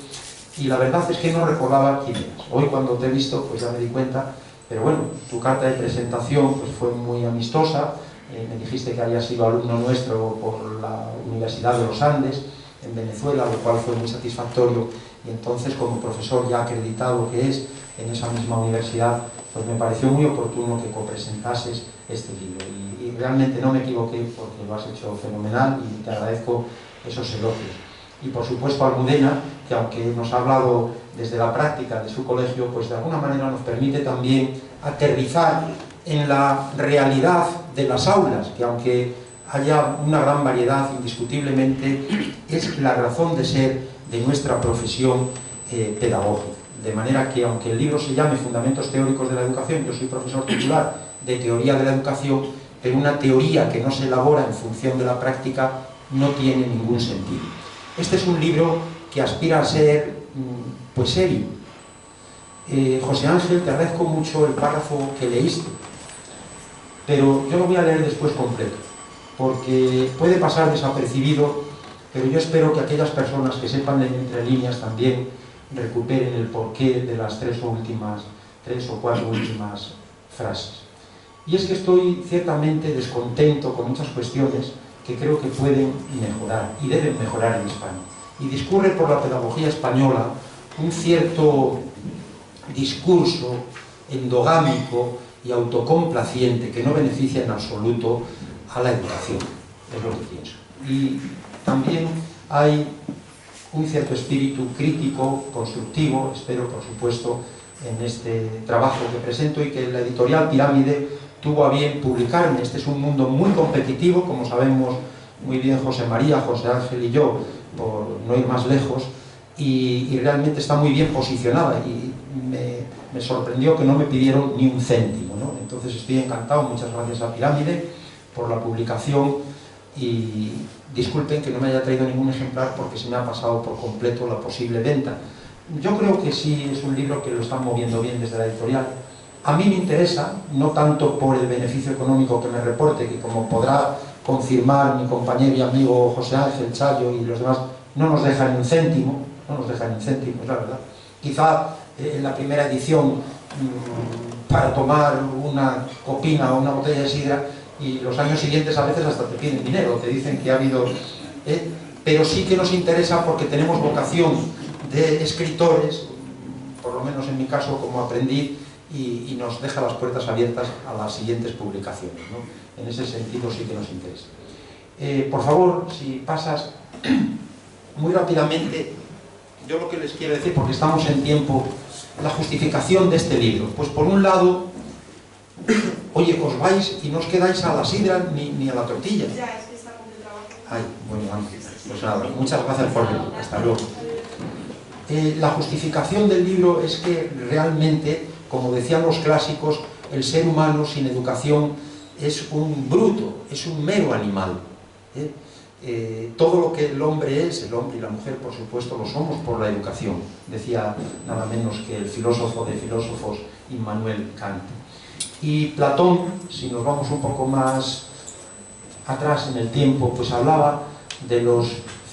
y la verdad es que no recordaba quién eras. Hoy cuando te he visto, pues ya me di cuenta, pero bueno, tu carta de presentación pues fue muy amistosa, me dijiste que habías sido alumno nuestro por la Universidad de los Andes, en Venezuela, lo cual fue muy satisfactorio, y entonces como profesor ya acreditado que es en esa misma universidad, pues me pareció muy oportuno que copresentases este libro, y realmente no me equivoqué porque lo has hecho fenomenal y te agradezco esos elogios. Y por supuesto Almudena, que aunque nos ha hablado desde la práctica de su colegio, pues de alguna manera nos permite también aterrizar en la realidad de las aulas, que aunque haya una gran variedad, indiscutiblemente es la razón de ser de nuestra profesión pedagógica. De manera que, aunque el libro se llame Fundamentos Teóricos de la Educación, yo soy profesor titular de Teoría de la Educación, pero una teoría que no se elabora en función de la práctica no tiene ningún sentido. Este es un libro que aspira a ser, pues, serio. José Ángel, te agradezco mucho el párrafo que leíste, pero yo lo voy a leer después completo, porque puede pasar desapercibido, pero yo espero que aquellas personas que sepan leer entre líneas también recuperen el porqué de las tres o cuatro últimas frases. Y es que estoy ciertamente descontento con muchas cuestiones que creo que pueden mejorar y deben mejorar en España. Y discurre por la pedagogía española un cierto discurso endogámico y autocomplaciente que no beneficia en absoluto a la educación, es lo que pienso. Y también hay un cierto espíritu crítico, constructivo, espero por supuesto, en este trabajo que presento y que la editorial Pirámide tuvo a bien publicarme. Este es un mundo muy competitivo, como sabemos muy bien José María, José Ángel y yo, por no ir más lejos, y realmente está muy bien posicionada y me sorprendió que no me pidieron ni un céntimo, ¿no? Entonces estoy encantado, muchas gracias a Pirámide por la publicación, y disculpen que no me haya traído ningún ejemplar porque se me ha pasado por completo la posible venta. Yo creo que sí es un libro que lo están moviendo bien desde la editorial, A mí me interesa, no tanto por el beneficio económico que me reporte, que como podrá confirmar mi compañero y amigo José Ángel, Chayo y los demás, no nos dejan un céntimo, es la verdad. Quizá en la primera edición, para tomar una copina o una botella de sidra, y los años siguientes a veces hasta te piden dinero, te dicen que ha habido... pero sí que nos interesa porque tenemos vocación de escritores, por lo menos en mi caso como aprendiz, y nos deja las puertas abiertas a las siguientes publicaciones, ¿no? En ese sentido sí que nos interesa. Por favor, si pasas muy rápidamente, yo lo que les quiero decir, porque estamos en tiempo, la justificación de este libro. Pues por un lado, oye, os vais y no os quedáis a la sidra ni a la tortilla. Ya, es que está con el trabajo. Ay, bueno, pues nada, muchas gracias por venir, hasta luego. La justificación del libro es que realmente, como decían los clásicos, el ser humano sin educación es un bruto, es un mero animal. Todo lo que el hombre es, el hombre y la mujer por supuesto lo somos por la educación, decía nada menos que el filósofo de filósofos Immanuel Kant. Y Platón, si nos vamos un poco más atrás en el tiempo, pues hablaba de los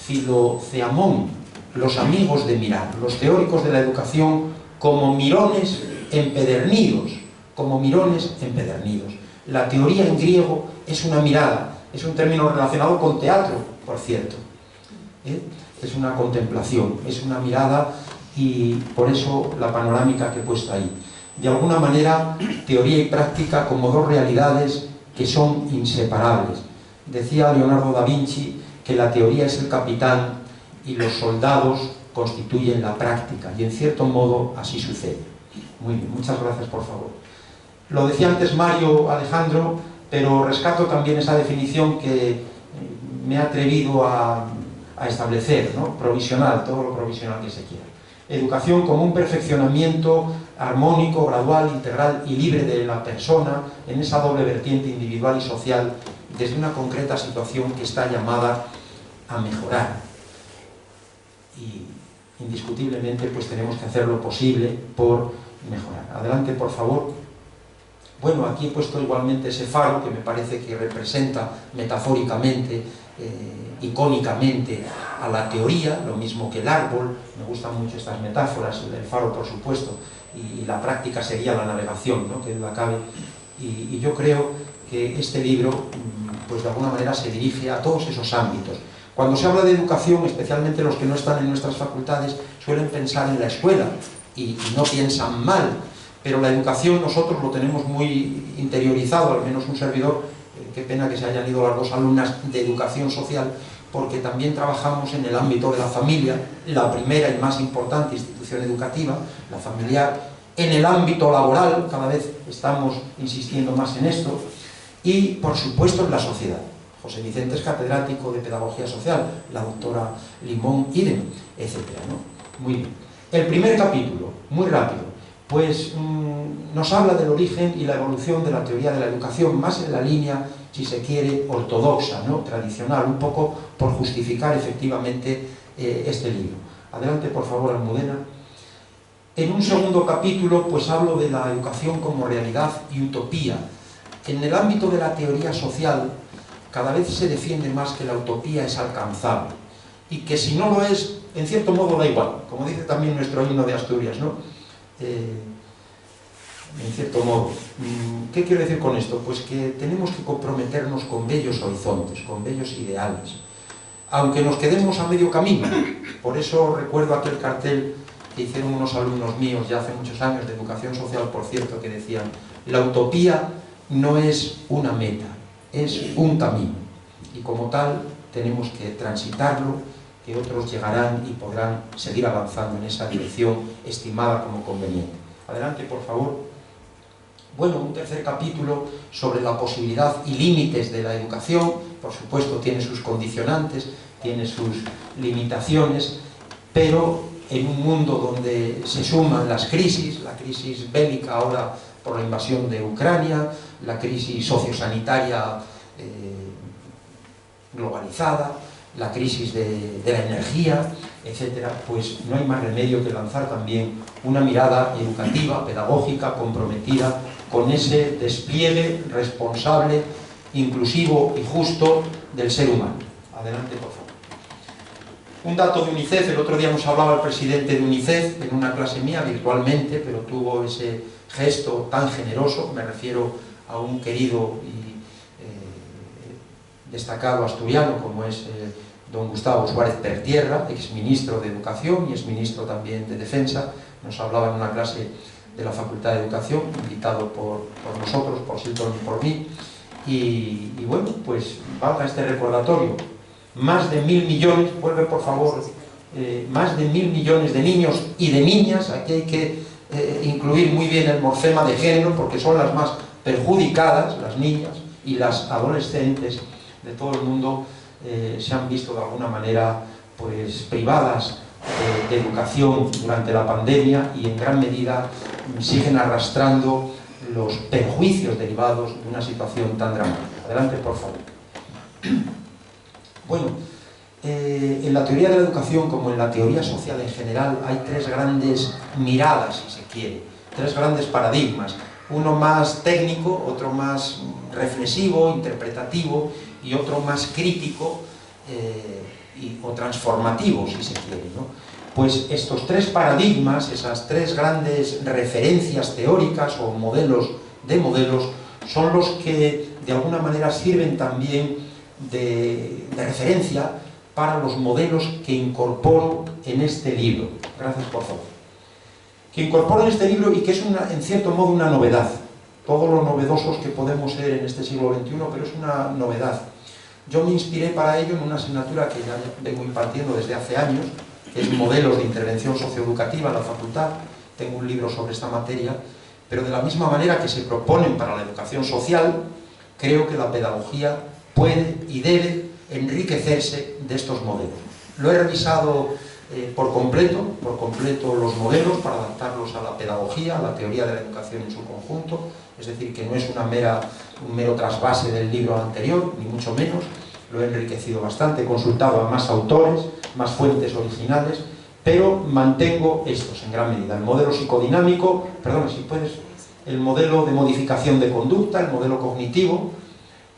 filoceamón, los amigos de mirar, los teóricos de la educación como mirones empedernidos, La teoría en griego es una mirada, es un término relacionado con teatro, por cierto. Es una contemplación, es una mirada, y por eso la panorámica que he puesto ahí. De alguna manera, teoría y práctica como dos realidades que son inseparables. Decía Leonardo da Vinci que la teoría es el capitán y los soldados constituyen la práctica, y en cierto modo así sucede. Muy bien, muchas gracias, por favor. Lo decía antes Mario Alejandro, pero rescato también esa definición que me he atrevido a establecer, ¿no? Provisional, todo lo provisional que se quiera. Educación como un perfeccionamiento armónico, gradual, integral y libre de la persona en esa doble vertiente individual y social desde una concreta situación que está llamada a mejorar. Y indiscutiblemente pues tenemos que hacer lo posible por mejorar. Adelante, por favor. Bueno, aquí he puesto igualmente ese faro que me parece que representa metafóricamente, icónicamente a la teoría, lo mismo que el árbol. Me gustan mucho estas metáforas, el faro por supuesto, y la práctica sería la navegación, ¿no? Que duda cabe. Y yo creo que este libro pues de alguna manera se dirige a todos esos ámbitos. Cuando se habla de educación, especialmente los que no están en nuestras facultades, suelen pensar en la escuela y no piensan mal, pero la educación nosotros lo tenemos muy interiorizado, al menos un servidor. Qué pena que se hayan ido las dos alumnas de educación social, porque también trabajamos en el ámbito de la familia, la primera y más importante institución educativa, la familiar, en el ámbito laboral, cada vez estamos insistiendo más en esto, y por supuesto en la sociedad. José Vicente es catedrático de Pedagogía Social, la doctora Limón idem, etc., ¿no? Muy bien. El primer capítulo, muy rápido, pues nos habla del origen y la evolución de la teoría de la educación, más en la línea, si se quiere, ortodoxa, ¿no? Tradicional, un poco por justificar efectivamente este libro. Adelante, por favor, Almudena. En un segundo capítulo, pues hablo de la educación como realidad y utopía. En el ámbito de la teoría social, cada vez se defiende más que la utopía es alcanzable, y que si no lo es, en cierto modo da igual, como dice también nuestro himno de Asturias, ¿no? En cierto modo. ¿Qué quiero decir con esto? Pues que tenemos que comprometernos con bellos horizontes, con bellos ideales, aunque nos quedemos a medio camino. Por eso recuerdo aquel cartel que hicieron unos alumnos míos ya hace muchos años, de educación social, por cierto, que decían: la utopía no es una meta, es un camino, y como tal tenemos que transitarlo, que otros llegarán y podrán seguir avanzando en esa dirección estimada como conveniente. Adelante, por favor. Bueno, un tercer capítulo sobre la posibilidad y límites de la educación. Por supuesto tiene sus condicionantes, tiene sus limitaciones, pero en un mundo donde se suman las crisis, la crisis bélica ahora por la invasión de Ucrania, la crisis sociosanitaria globalizada, la crisis de la energía, etcétera, pues no hay más remedio que lanzar también una mirada educativa, pedagógica, comprometida con ese despliegue responsable, inclusivo y justo del ser humano. Adelante, por favor. Un dato de UNICEF: el otro día nos hablaba el presidente de UNICEF en una clase mía virtualmente, pero tuvo ese gesto tan generoso. Me refiero a un querido y destacado asturiano como es don Gustavo Suárez Pertierra, exministro de Educación y exministro también de Defensa. Nos hablaba en una clase de la Facultad de Educación, invitado por nosotros, por Silton y por mí, y bueno, pues valga este recordatorio: más de 1.000 millones, vuelve por favor, más de 1.000 millones de niños y de niñas. Aquí hay que incluir muy bien el morfema de género, porque son las más perjudicadas, las niñas y las adolescentes de todo el mundo. Se han visto de alguna manera pues privadas de educación durante la pandemia, y en gran medida siguen arrastrando los perjuicios derivados de una situación tan dramática. Adelante, por favor. Bueno, en la teoría de la educación, como en la teoría social en general, hay tres grandes miradas, si se quiere, tres grandes paradigmas: uno más técnico, otro más reflexivo, interpretativo, y otro más crítico o transformativo, si se quiere, ¿no? Pues estos tres paradigmas, esas tres grandes referencias teóricas o modelos de modelos, son los que de alguna manera sirven también de referencia para los modelos que incorporo en este libro. Gracias, por favor. Que incorporo en este libro y que es en cierto modo una novedad. Todos los novedosos que podemos ser en este siglo XXI, pero es una novedad. Yo me inspiré para ello en una asignatura que ya vengo impartiendo desde hace años, que es Modelos de Intervención Socioeducativa en la facultad. Tengo un libro sobre esta materia, pero de la misma manera que se proponen para la educación social, creo que la pedagogía puede y debe enriquecerse de estos modelos. Lo he revisado por completo los modelos para adaptarlos a la pedagogía, a la teoría de la educación en su conjunto. Es decir, que no es un mero trasvase del libro anterior, ni mucho menos. Lo he enriquecido bastante, he consultado a más autores, más fuentes originales, pero mantengo estos en gran medida: el modelo psicodinámico, perdón, si puedes, el modelo de modificación de conducta, el modelo cognitivo,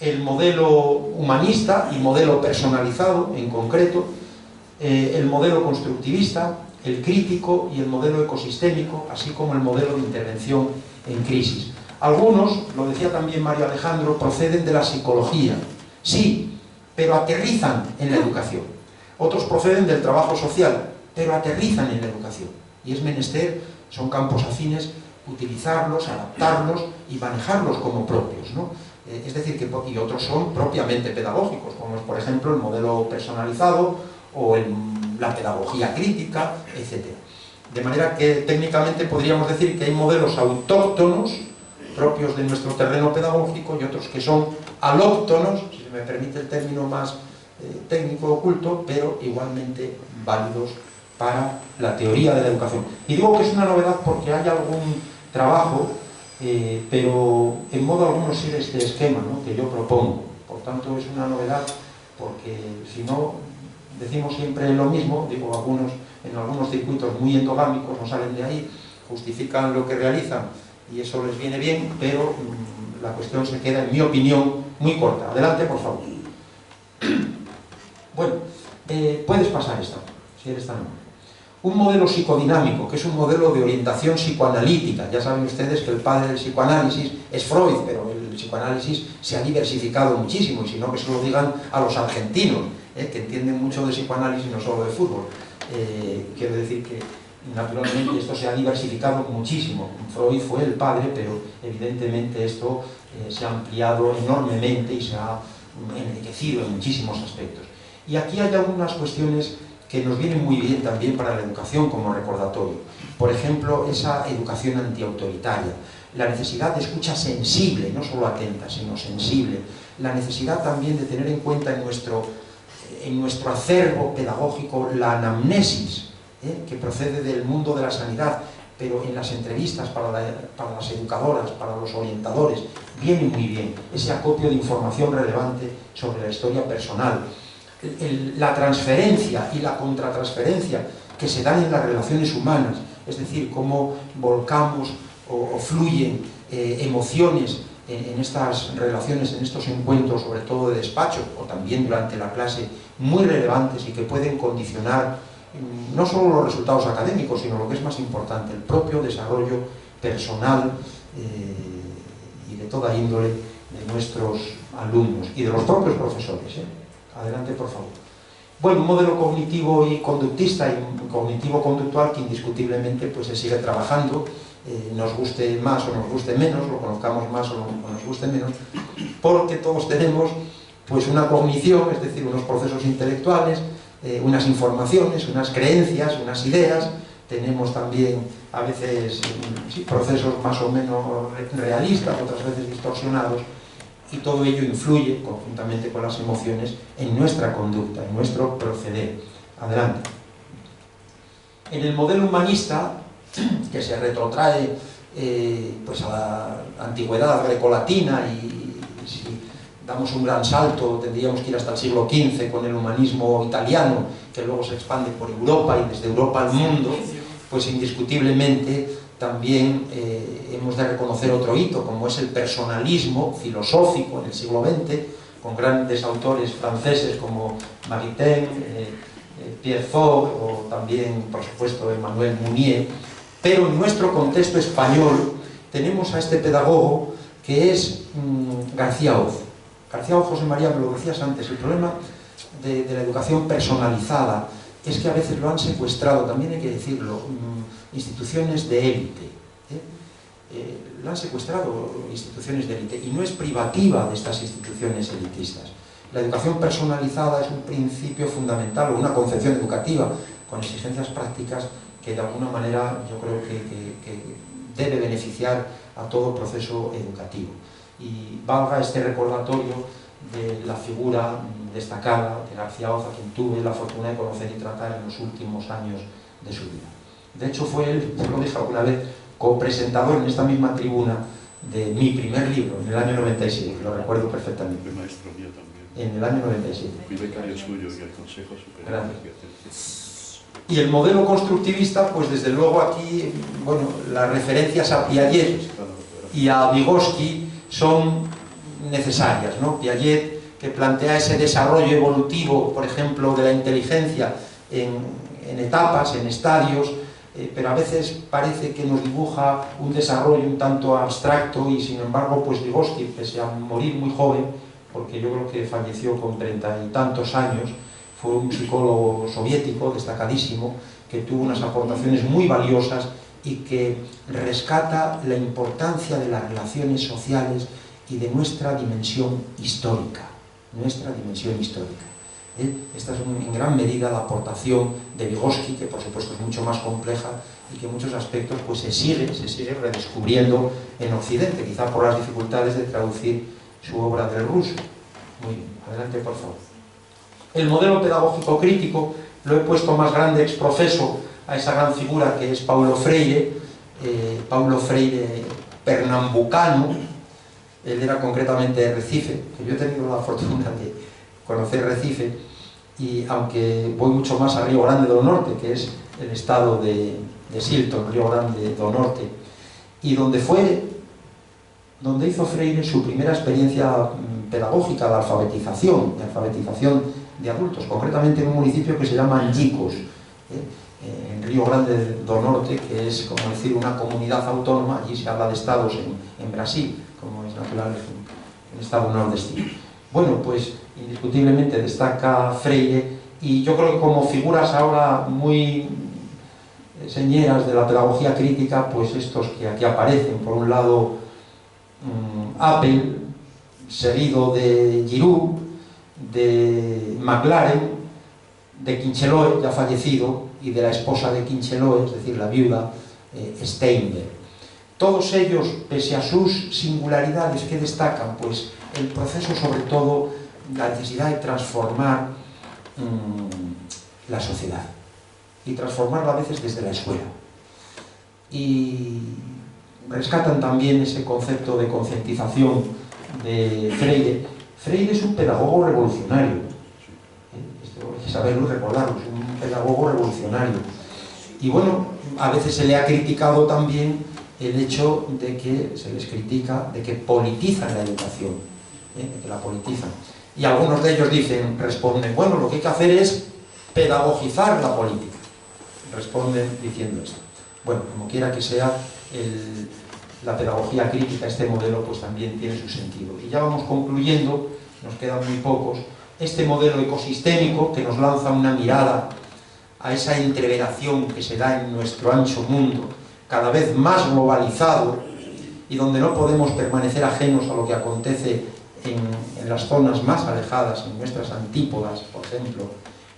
el modelo humanista y modelo personalizado en concreto, el modelo constructivista, el crítico y el modelo ecosistémico, así como el modelo de intervención en crisis. Algunos, lo decía también Mario Alejandro, proceden de la psicología, sí, pero aterrizan en la educación. Otros proceden del trabajo social, pero aterrizan en la educación. Y es menester, son campos afines, utilizarlos, adaptarlos y manejarlos como propios, ¿no? Es decir, y otros son propiamente pedagógicos, como es, por ejemplo, el modelo personalizado o la pedagogía crítica, etc. De manera que técnicamente podríamos decir que hay modelos autóctonos propios de nuestro terreno pedagógico y otros que son alóctonos, si se me permite el término más técnico oculto, pero igualmente válidos para la teoría de la educación. Y digo que es una novedad porque hay algún trabajo, pero en modo alguno sigue este esquema, ¿no?, que yo propongo. Por tanto, es una novedad porque si no decimos siempre lo mismo, digo, en algunos circuitos muy endogámicos no salen de ahí, justifican lo que realizan y eso les viene bien, pero la cuestión se queda, en mi opinión, muy corta. Adelante, por favor. Bueno, puedes pasar esta, si eres tan amable. Un modelo psicodinámico, que es un modelo de orientación psicoanalítica. Ya saben ustedes que el padre del psicoanálisis es Freud, pero el psicoanálisis se ha diversificado muchísimo, y si no, que se lo digan a los argentinos, que entienden mucho de psicoanálisis, no solo de fútbol. Quiero decir que naturalmente esto se ha diversificado muchísimo. Freud fue el padre, pero evidentemente esto se ha ampliado enormemente y se ha enriquecido en muchísimos aspectos. Y aquí hay algunas cuestiones que nos vienen muy bien también para la educación como recordatorio. Por ejemplo, esa educación antiautoritaria, la necesidad de escucha sensible, no solo atenta, sino sensible, la necesidad también de tener en cuenta en nuestro acervo pedagógico la anamnesis, que procede del mundo de la sanidad, pero en las entrevistas para las educadoras, para los orientadores, viene muy bien ese acopio de información relevante sobre la historia personal. la transferencia y la contratransferencia que se dan en las relaciones humanas, es decir, cómo volcamos o fluyen emociones en estas relaciones, en estos encuentros, sobre todo de despacho o también durante la clase, muy relevantes y que pueden condicionar no solo los resultados académicos, sino lo que es más importante, el propio desarrollo personal y de toda índole de nuestros alumnos y de los propios profesores. Adelante, por favor. Bueno, un modelo cognitivo y conductista y cognitivo-conductual que indiscutiblemente pues, se sigue trabajando, nos guste más o nos guste menos, lo conozcamos más o nos guste menos, porque todos tenemos pues, una cognición, es decir, unos procesos intelectuales, unas informaciones, unas creencias, unas ideas, tenemos también a veces sí, procesos más o menos realistas, otras veces distorsionados, y todo ello influye, conjuntamente con las emociones, en nuestra conducta, en nuestro proceder. Adelante. En el modelo humanista, que se retrotrae pues a la antigüedad grecolatina, y si damos un gran salto tendríamos que ir hasta el siglo XV con el humanismo italiano, que luego se expande por Europa y desde Europa al mundo, pues indiscutiblemente también hemos de reconocer otro hito, como es el personalismo filosófico en el siglo XX, con grandes autores franceses como Maritain, Pierre Fort o también, por supuesto, Emmanuel Mounier. Pero en nuestro contexto español tenemos a este pedagogo que es García Oz. García Oz, José María, me lo decías antes, el problema de la educación personalizada es que a veces lo han secuestrado, también hay que decirlo, instituciones de élite. Lo han secuestrado instituciones de élite y no es privativa de estas instituciones elitistas. La educación personalizada es un principio fundamental o una concepción educativa con exigencias prácticas que de alguna manera yo creo que debe beneficiar a todo proceso educativo. Y valga este recordatorio de la figura destacada de García Oz, a quien tuve la fortuna de conocer y tratar en los últimos años de su vida. De hecho fue él, yo lo dije alguna vez, copresentador en esta misma tribuna de mi primer libro, en el año 97, lo recuerdo perfectamente. Fue maestro mío también. En el año 97. Fui becario suyo en el Consejo Superior de Ciencias. Y el modelo constructivista, pues desde luego aquí, bueno, las referencias a Piaget y a Vygotsky son necesarias, ¿no? Piaget, que plantea ese desarrollo evolutivo, por ejemplo, de la inteligencia en etapas, en estadios, pero a veces parece que nos dibuja un desarrollo un tanto abstracto y sin embargo, pues Vygotsky, pese a morir muy joven, porque yo creo que falleció con 30 y tantos años, fue un psicólogo soviético destacadísimo, que tuvo unas aportaciones muy valiosas y que rescata la importancia de las relaciones sociales y de nuestra dimensión histórica. Nuestra dimensión histórica. Esta es en gran medida la aportación de Vygotsky, que por supuesto es mucho más compleja y que en muchos aspectos pues, se sigue redescubriendo en Occidente, quizá por las dificultades de traducir su obra del ruso. Muy bien, adelante por favor. El modelo pedagógico crítico lo he puesto más grande ex profeso a esa gran figura que es Paulo Freire pernambucano. Él era concretamente de Recife, que yo he tenido la fortuna de conocer Recife, y aunque voy mucho más a Río Grande do Norte, que es el estado de Silton, Río Grande do Norte, y donde hizo Freire su primera experiencia pedagógica de alfabetización de adultos, concretamente en un municipio que se llama Anjicos, en Río Grande do Norte, que es, como decir, una comunidad autónoma. Allí se habla de estados en Brasil, como es natural, en estado nordestino. Bueno, pues indiscutiblemente destaca Freire, y yo creo que como figuras ahora muy señeras de la pedagogía crítica, pues estos que aquí aparecen, por un lado Apple, seguido de Giroux, de McLaren, de Quincheloe, ya fallecido, y de la esposa de Quincheloe, es decir, la viuda, Steinberg. Todos ellos, pese a sus singularidades, ¿qué destacan? Pues el proceso, sobre todo, la necesidad de transformar la sociedad, y transformarla a veces desde la escuela. Y rescatan también ese concepto de concientización de Freire. Freire es un pedagogo revolucionario. saberlo y recordarlo, es un pedagogo revolucionario. Y bueno, a veces se le ha criticado también el hecho de que se les critica de que politizan la educación, de que la politizan. Y algunos de ellos responden, bueno, lo que hay que hacer es pedagogizar la política. Responden diciendo esto. Bueno, como quiera que sea, la pedagogía crítica, este modelo, pues también tiene su sentido. Y ya vamos concluyendo, nos quedan muy pocos. Este modelo ecosistémico que nos lanza una mirada a esa entreveración que se da en nuestro ancho mundo, cada vez más globalizado, y donde no podemos permanecer ajenos a lo que acontece en las zonas más alejadas, en nuestras antípodas, por ejemplo,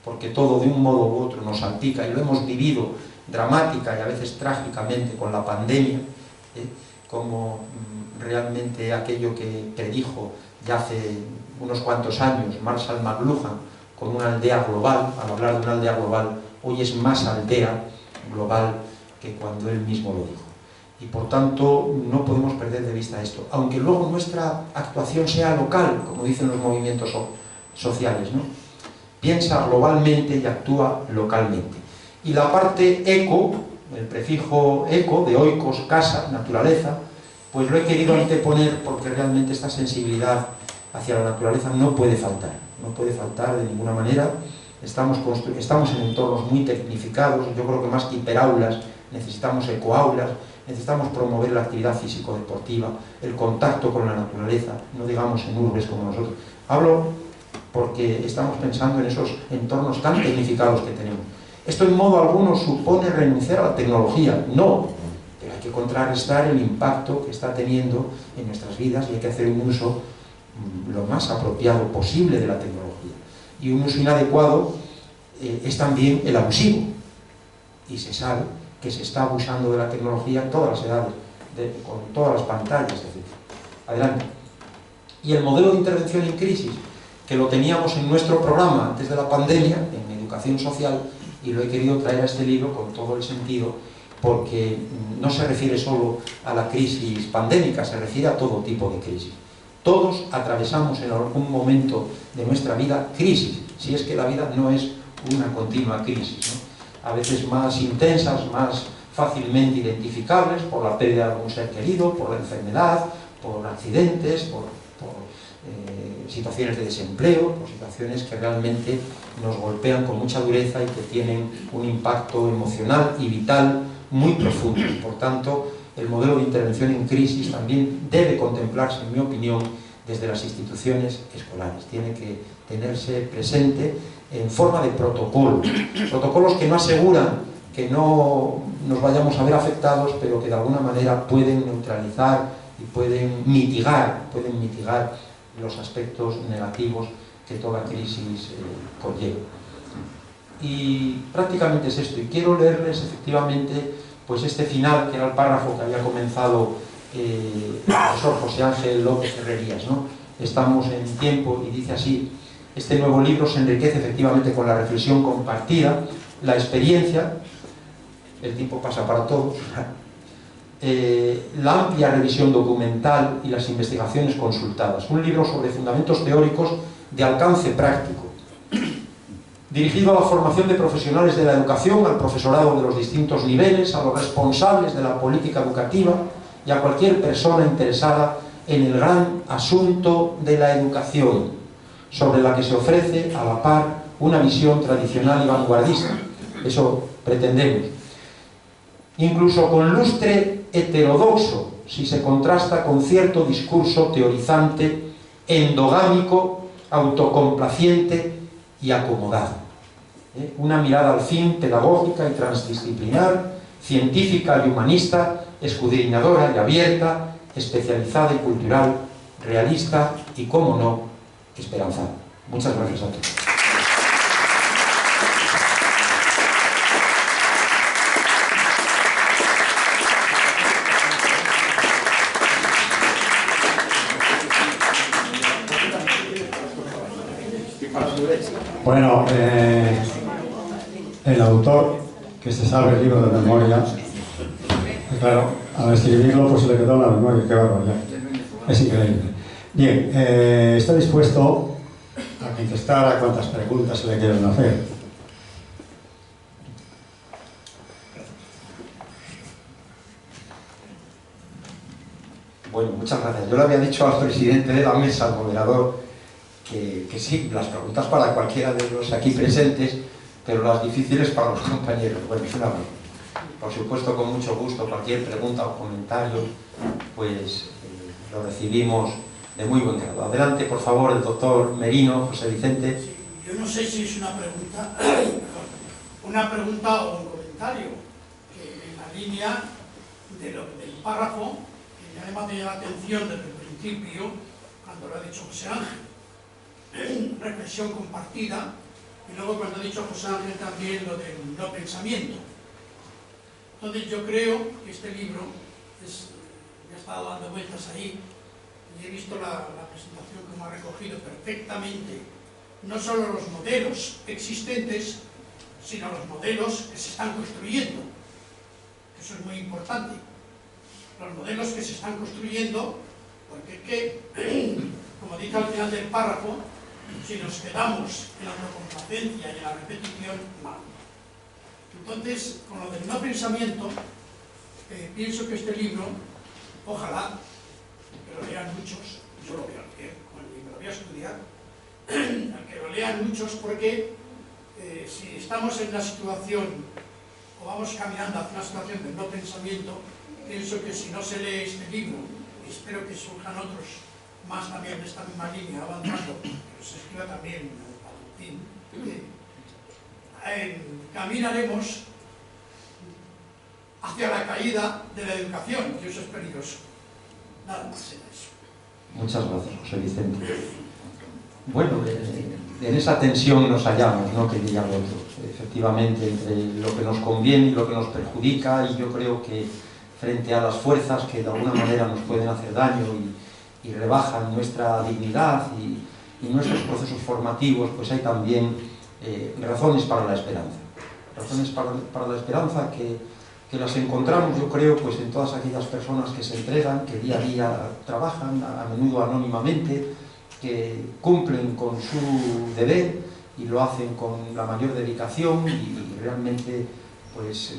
porque todo de un modo u otro nos salpica, y lo hemos vivido dramática y a veces trágicamente con la pandemia, como realmente aquello que predijo ya hace unos cuantos años Marshall McLuhan con una aldea global. Al hablar de una aldea global, hoy es más aldea global que cuando él mismo lo dijo. Y por tanto no podemos perder de vista esto, aunque luego nuestra actuación sea local, como dicen los movimientos sociales, ¿no? Piensa globalmente y actúa localmente. Y la parte eco, el prefijo eco, de oikos, casa, naturaleza, pues lo he querido anteponer porque realmente esta sensibilidad hacia la naturaleza no puede faltar de ninguna manera. Estamos en entornos muy tecnificados, yo creo que más que hiperaulas necesitamos ecoaulas, necesitamos promover la actividad físico-deportiva, el contacto con la naturaleza, no digamos en urbes como nosotros. Hablo porque estamos pensando en esos entornos tan tecnificados que tenemos. Esto en modo alguno supone renunciar a la tecnología, no, pero hay que contrarrestar el impacto que está teniendo en nuestras vidas y hay que hacer un uso lo más apropiado posible de la tecnología. Y un uso inadecuado es también el abusivo, y se sabe que se está abusando de la tecnología en todas las edades, con todas las pantallas, etc. Adelante. Y el modelo de intervención en crisis, que lo teníamos en nuestro programa antes de la pandemia, en educación social, y lo he querido traer a este libro con todo el sentido, porque no se refiere solo a la crisis pandémica, se refiere a todo tipo de crisis. Todos atravesamos en algún momento de nuestra vida crisis, si es que la vida no es una continua crisis, ¿no? A veces más intensas, más fácilmente identificables por la pérdida de algún ser querido, por la enfermedad, por accidentes, por situaciones de desempleo, por situaciones que realmente nos golpean con mucha dureza y que tienen un impacto emocional y vital muy profundo. Por tanto, el modelo de intervención en crisis también debe contemplarse, en mi opinión, desde las instituciones escolares. Tiene que tenerse presente en forma de protocolos. Protocolos que no aseguran que no nos vayamos a ver afectados, pero que de alguna manera pueden neutralizar y pueden mitigar los aspectos negativos que toda crisis conlleva. Y prácticamente es esto. Y quiero leerles efectivamente pues este final, que era el párrafo que había comenzado el profesor José Ángel López Herrerías, ¿no? Estamos en tiempo, y dice así: este nuevo libro se enriquece efectivamente con la reflexión compartida, la experiencia, el tiempo pasa para todos, la amplia revisión documental y las investigaciones consultadas. Un libro sobre fundamentos teóricos de alcance práctico, dirigido a la formación de profesionales de la educación, al profesorado de los distintos niveles, a los responsables de la política educativa y a cualquier persona interesada en el gran asunto de la educación, sobre la que se ofrece a la par una visión tradicional y vanguardista. Eso pretendemos. Incluso con lustre heterodoxo, si se contrasta con cierto discurso teorizante, endogámico, autocomplaciente y acomodado. Una mirada al fin pedagógica y transdisciplinar, científica y humanista, escudriñadora y abierta, especializada y cultural, realista y, cómo no, esperanzada. Muchas gracias a todos. Bueno, el autor, que se sabe el libro de memoria, claro, al escribirlo pues se le quedó la memoria, qué barbaridad. Es increíble. Bien, está dispuesto a contestar a cuantas preguntas se le quieran hacer. Bueno, muchas gracias. Yo le había dicho al presidente de la mesa, al moderador, que sí, las preguntas para cualquiera de los aquí presentes, pero las difíciles para los compañeros. Bueno, es una broma. Por supuesto, con mucho gusto, cualquier pregunta o comentario, pues lo recibimos de muy buen grado. Adelante, por favor, el doctor Merino, José Vicente. Sí, yo no sé si es una pregunta o un comentario, que en la línea del párrafo, que ya me ha llamado la atención desde el principio, cuando lo ha dicho José Ángel, reflexión compartida, y luego cuando ha dicho José Ángel también lo del no pensamiento. Entonces yo creo que este libro me ha estado dando vueltas ahí, y he visto la presentación como ha recogido perfectamente no solo los modelos existentes, sino los modelos que se están construyendo. Eso es muy importante. Los modelos que se están construyendo, porque es que, como dice al final del párrafo, si nos quedamos en la autocomplacencia y en la repetición, mal. Entonces, con lo del no pensamiento, pienso que este libro, ojalá, que lo lean muchos, yo lo voy a leer, lo voy a estudiar, que lo lean muchos porque si estamos en una situación o vamos caminando hacia una situación de no pensamiento, pienso que si no se lee este libro, y espero que surjan otros más también de esta misma línea avanzando, que se escriba también Valentín, caminaremos hacia la caída de la educación, y eso es peligroso. Nada más era eso. Muchas gracias, José Vicente. Bueno, en esa tensión nos hallamos, ¿no?, que dirían otros, efectivamente, entre lo que nos conviene y lo que nos perjudica, y yo creo que frente a las fuerzas que de alguna manera nos pueden hacer daño y rebajan nuestra dignidad y nuestros procesos formativos, pues hay también razones para la esperanza. Razones para la esperanza que las encontramos, yo creo, pues en todas aquellas personas que se entregan, que día a día trabajan, a menudo anónimamente, que cumplen con su deber y lo hacen con la mayor dedicación y realmente pues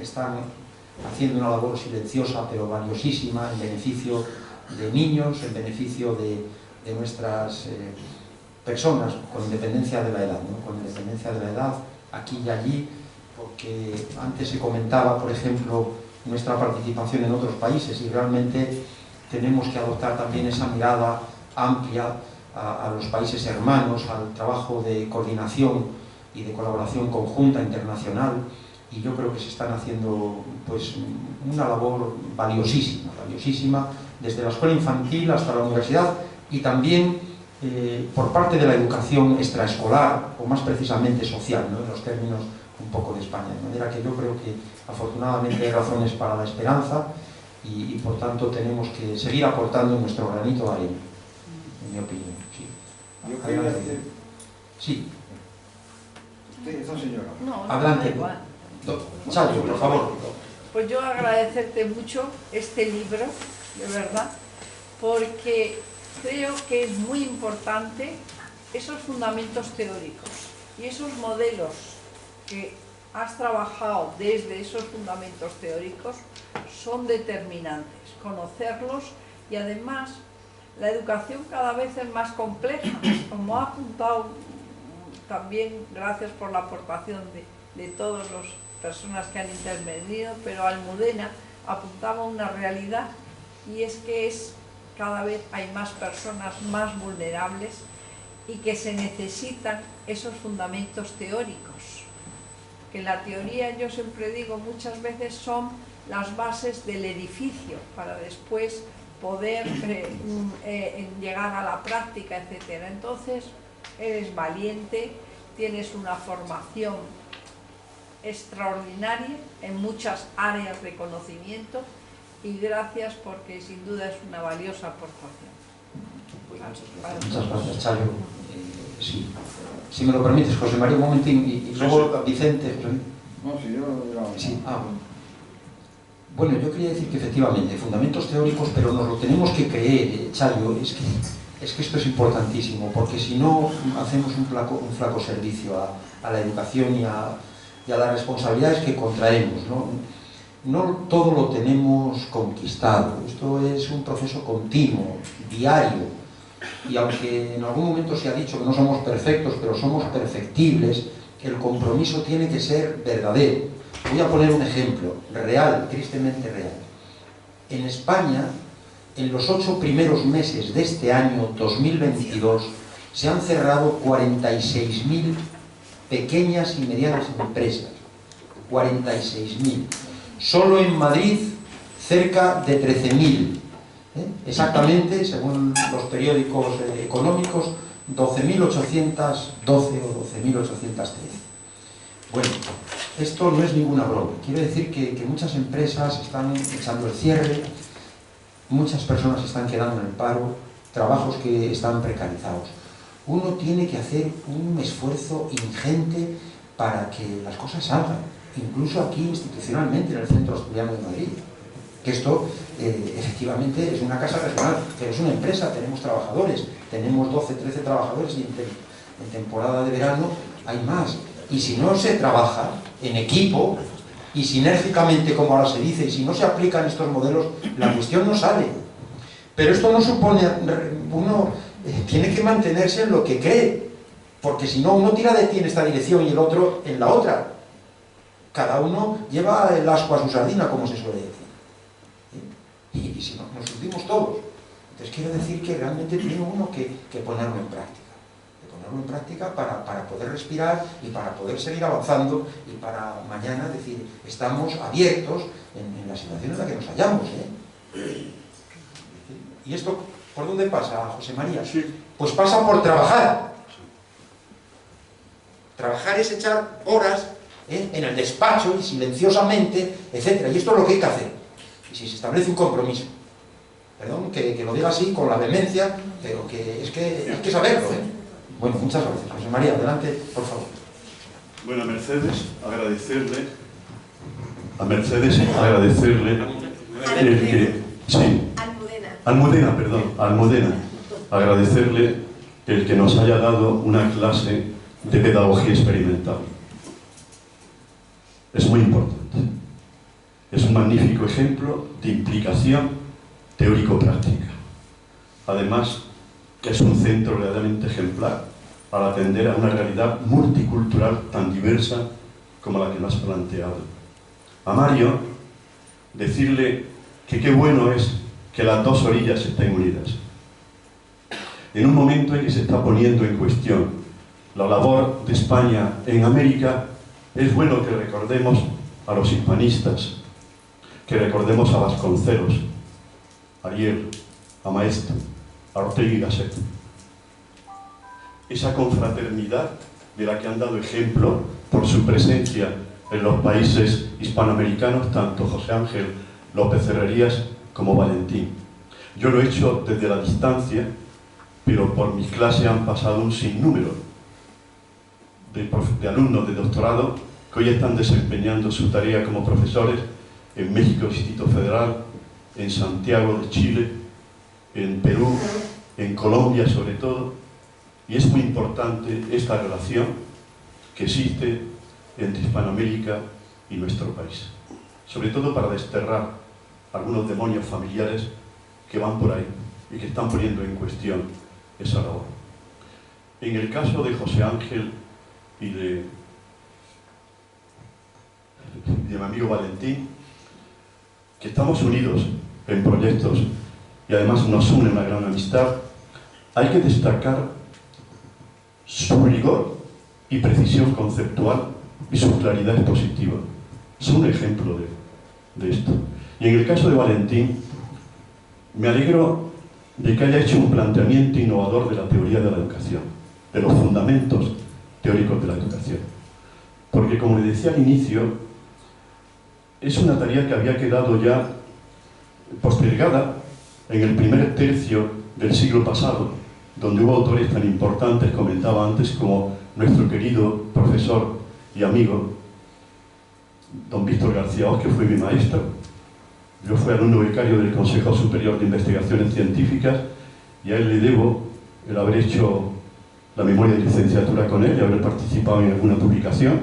están haciendo una labor silenciosa pero valiosísima en beneficio de niños, en beneficio de nuestras personas, con independencia de la edad, ¿no? Con independencia de la edad, aquí y allí, porque antes se comentaba, por ejemplo, nuestra participación en otros países y realmente tenemos que adoptar también esa mirada amplia a los países hermanos, al trabajo de coordinación y de colaboración conjunta internacional, y yo creo que se están haciendo pues una labor valiosísima, valiosísima, desde la escuela infantil hasta la universidad y también por parte de la educación extraescolar, o más precisamente social, ¿no?, en los términos un poco de España. De manera que yo creo que afortunadamente hay razones para la esperanza y por tanto tenemos que seguir aportando nuestro granito de arena, en mi opinión. Sí. Yo quería decir... Sí. Usted, esa señora. No, adelante. da igual. Chayo, por favor. Pues yo agradecerte mucho este libro, de verdad, porque creo que es muy importante esos fundamentos teóricos y esos modelos que has trabajado desde esos fundamentos teóricos son determinantes, conocerlos, y además la educación cada vez es más compleja, como ha apuntado también, gracias por la aportación de todas las personas que han intervenido, pero Almudena apuntaba una realidad, y es que cada vez hay más personas más vulnerables y que se necesitan esos fundamentos teóricos, que la teoría, yo siempre digo, muchas veces son las bases del edificio para después poder llegar a la práctica, etc. Entonces, eres valiente, tienes una formación extraordinaria en muchas áreas de conocimiento, y gracias, porque sin duda es una valiosa aportación. Muchas gracias, Chayo. Sí. Si me lo permites, José María, un momentín, y luego Vicente. No, si yo... Sí, bueno, yo quería decir que efectivamente, fundamentos teóricos, pero nos lo tenemos que creer, Chayo, es que esto es importantísimo, porque si no hacemos un flaco servicio a la educación y a las responsabilidades que contraemos, ¿no? no todo lo tenemos conquistado. Esto es un proceso continuo, diario, y aunque en algún momento se ha dicho que no somos perfectos, pero somos perfectibles, el compromiso tiene que ser verdadero. Voy a poner un ejemplo real, tristemente real. En España, en los 8 primeros meses de este año 2022, se han cerrado 46.000 pequeñas y medianas empresas. 46.000. Solo en Madrid, cerca de 13.000. Exactamente, según los periódicos económicos, 12.812 o 12.813. Bueno, esto no es ninguna broma. Quiero decir que muchas empresas están echando el cierre, muchas personas están quedando en el paro, trabajos que están precarizados. Uno tiene que hacer un esfuerzo ingente para que las cosas salgan, incluso aquí institucionalmente en el Centro Asturiano de Madrid. Que esto efectivamente es una casa regional, pero es una empresa, tenemos trabajadores, tenemos 12, 13 trabajadores y en temporada de verano hay más. Y si no se trabaja en equipo y sinérgicamente, como ahora se dice, y si no se aplican estos modelos, la cuestión no sale. Pero esto no supone, uno tiene que mantenerse en lo que cree, porque si no, uno tira de ti en esta dirección y el otro en la otra. Cada uno lleva el ascua a su sardina, como se suele decir. Y si no, nos hundimos todos. Entonces quiero decir que realmente tiene uno que ponerlo en práctica. En práctica para poder respirar y para poder seguir avanzando y para mañana decir, estamos abiertos en la situación en la que nos hallamos. ¿Y esto por dónde pasa, José María? Sí. Pues pasa por trabajar. Trabajar es echar horas en el despacho y silenciosamente, etc. Y esto es lo que hay que hacer. Y si se establece un compromiso. Perdón, que lo diga así con la vehemencia, pero que es que hay que saberlo. Bueno, muchas gracias. José María, adelante, por favor. Bueno, a Mercedes agradecerle el que... Sí. Almudena. Agradecerle el que nos haya dado una clase de pedagogía experimental. Es muy importante. Es un magnífico ejemplo de implicación teórico-práctica. Además, que es un centro verdaderamente ejemplar al atender a una realidad multicultural tan diversa como la que nos has planteado. A Mario, decirle que qué bueno es que las dos orillas estén unidas. En un momento en que se está poniendo en cuestión la labor de España en América, es bueno que recordemos a los hispanistas, que recordemos a Vasconcelos, a Ariel, a Maestro, a Ortega y Gasset. Esa confraternidad de la que han dado ejemplo por su presencia en los países hispanoamericanos, tanto José Ángel López Herrerías como Valentín. Yo lo he hecho desde la distancia, pero por mi clase han pasado un sinnúmero de alumnos de doctorado que hoy están desempeñando su tarea como profesores en México, Distrito Federal, en Santiago de Chile, en Perú, en Colombia sobre todo. Y es muy importante esta relación que existe entre Hispanoamérica y nuestro país, sobre todo para desterrar algunos demonios familiares que van por ahí y que están poniendo en cuestión esa labor. En el caso de José Ángel y de mi amigo Valentín, que estamos unidos en proyectos y además nos une una gran amistad, hay que destacar su rigor y precisión conceptual y su claridad expositiva. Son un ejemplo de esto. Y en el caso de Valentín, me alegro de que haya hecho un planteamiento innovador de la teoría de la educación, de los fundamentos teóricos de la educación. Porque, como le decía al inicio, es una tarea que había quedado ya postergada en el primer tercio del siglo pasado, donde hubo autores tan importantes, comentaba antes, como nuestro querido profesor y amigo, don Víctor García Oz, que fue mi maestro. Yo fui alumno becario del Consejo Superior de Investigaciones Científicas y a él le debo el haber hecho la memoria de licenciatura con él y haber participado en alguna publicación.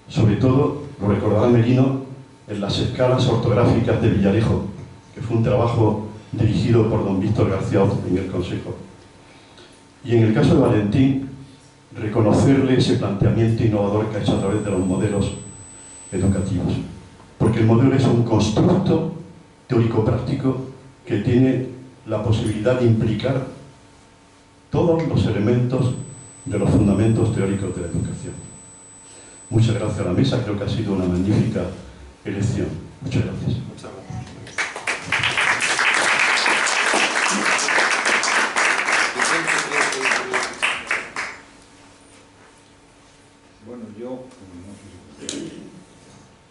Sobre todo, lo recordará Merino, en las escalas ortográficas de Villarejo, que fue un trabajo dirigido por don Víctor García Oz en el Consejo. Y en el caso de Valentín, reconocerle ese planteamiento innovador que ha hecho a través de los modelos educativos. Porque el modelo es un constructo teórico-práctico que tiene la posibilidad de implicar todos los elementos de los fundamentos teóricos de la educación. Muchas gracias a la mesa, creo que ha sido una magnífica elección. Muchas gracias. Muchas gracias. Bueno,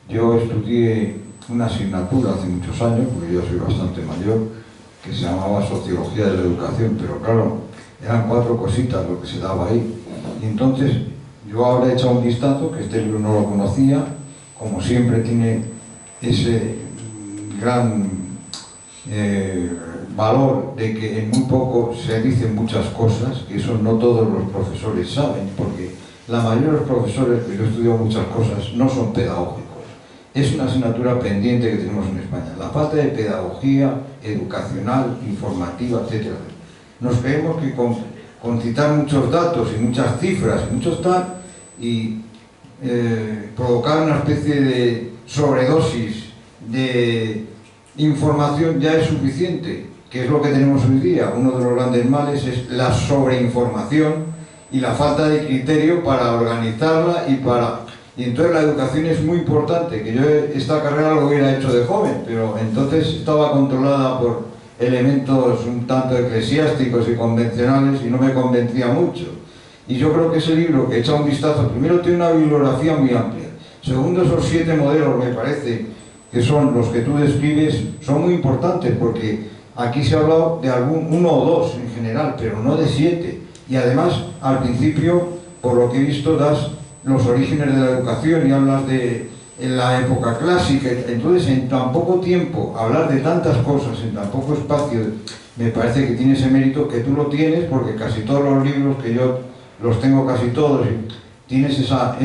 yo estudié una asignatura hace muchos años, porque yo soy bastante mayor, que se llamaba Sociología de la Educación, pero claro, eran 4 cositas lo que se daba ahí. Y entonces yo ahora he echado un vistazo, que este libro no lo conocía, como siempre tiene ese gran valor de que en muy poco se dicen muchas cosas, que eso no todos los profesores saben, porque la mayoría de los profesores, que yo he estudiado muchas cosas, no son pedagógicos. Es una asignatura pendiente que tenemos en España. La falta de pedagogía educacional, informativa, etc. Nos creemos que con citar muchos datos y muchas cifras y muchos tal, y provocar una especie de sobredosis de información ya es suficiente, que es lo que tenemos hoy día. Uno de los grandes males es la sobreinformación y la falta de criterio para organizarla y entonces la educación es muy importante, que yo esta carrera lo hubiera hecho de joven, pero entonces estaba controlada por elementos un tanto eclesiásticos y convencionales y no me convencía mucho. Y yo creo que ese libro, que echa un vistazo, primero tiene una bibliografía muy amplia, segundo esos 7 modelos me parece que son los que tú describes, son muy importantes porque aquí se ha hablado de uno o dos en general, pero no de 7. Y además, al principio, por lo que he visto, das los orígenes de la educación y hablas de en la época clásica. Entonces, en tan poco tiempo, hablar de tantas cosas, en tan poco espacio, me parece que tiene ese mérito, que tú lo tienes, porque casi todos los libros, que yo los tengo casi todos, tienes esa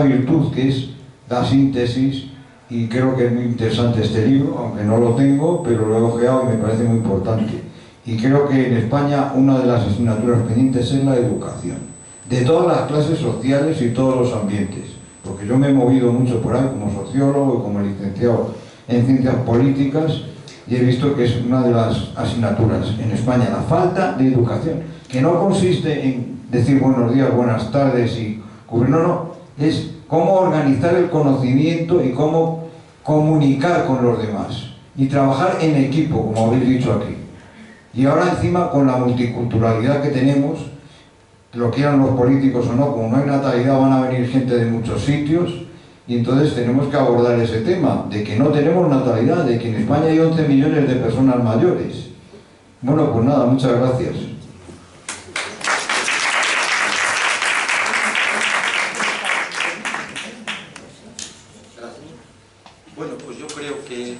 virtud que es la síntesis, y creo que es muy interesante este libro, aunque no lo tengo, pero lo he ojeado y me parece muy importante. Y creo que en España una de las asignaturas pendientes es la educación, de todas las clases sociales y todos los ambientes, porque yo me he movido mucho por ahí como sociólogo y como licenciado en ciencias políticas y he visto que es una de las asignaturas en España, la falta de educación, que no consiste en decir buenos días, buenas tardes y cubrir, no, es cómo organizar el conocimiento y cómo comunicar con los demás y trabajar en equipo, como habéis dicho aquí. Y ahora encima con la multiculturalidad que tenemos, lo quieran los políticos o no, como no hay natalidad van a venir gente de muchos sitios y entonces tenemos que abordar ese tema, de que no tenemos natalidad, de que en España hay 11 millones de personas mayores. Bueno, pues nada, muchas gracias. Bueno, pues yo creo que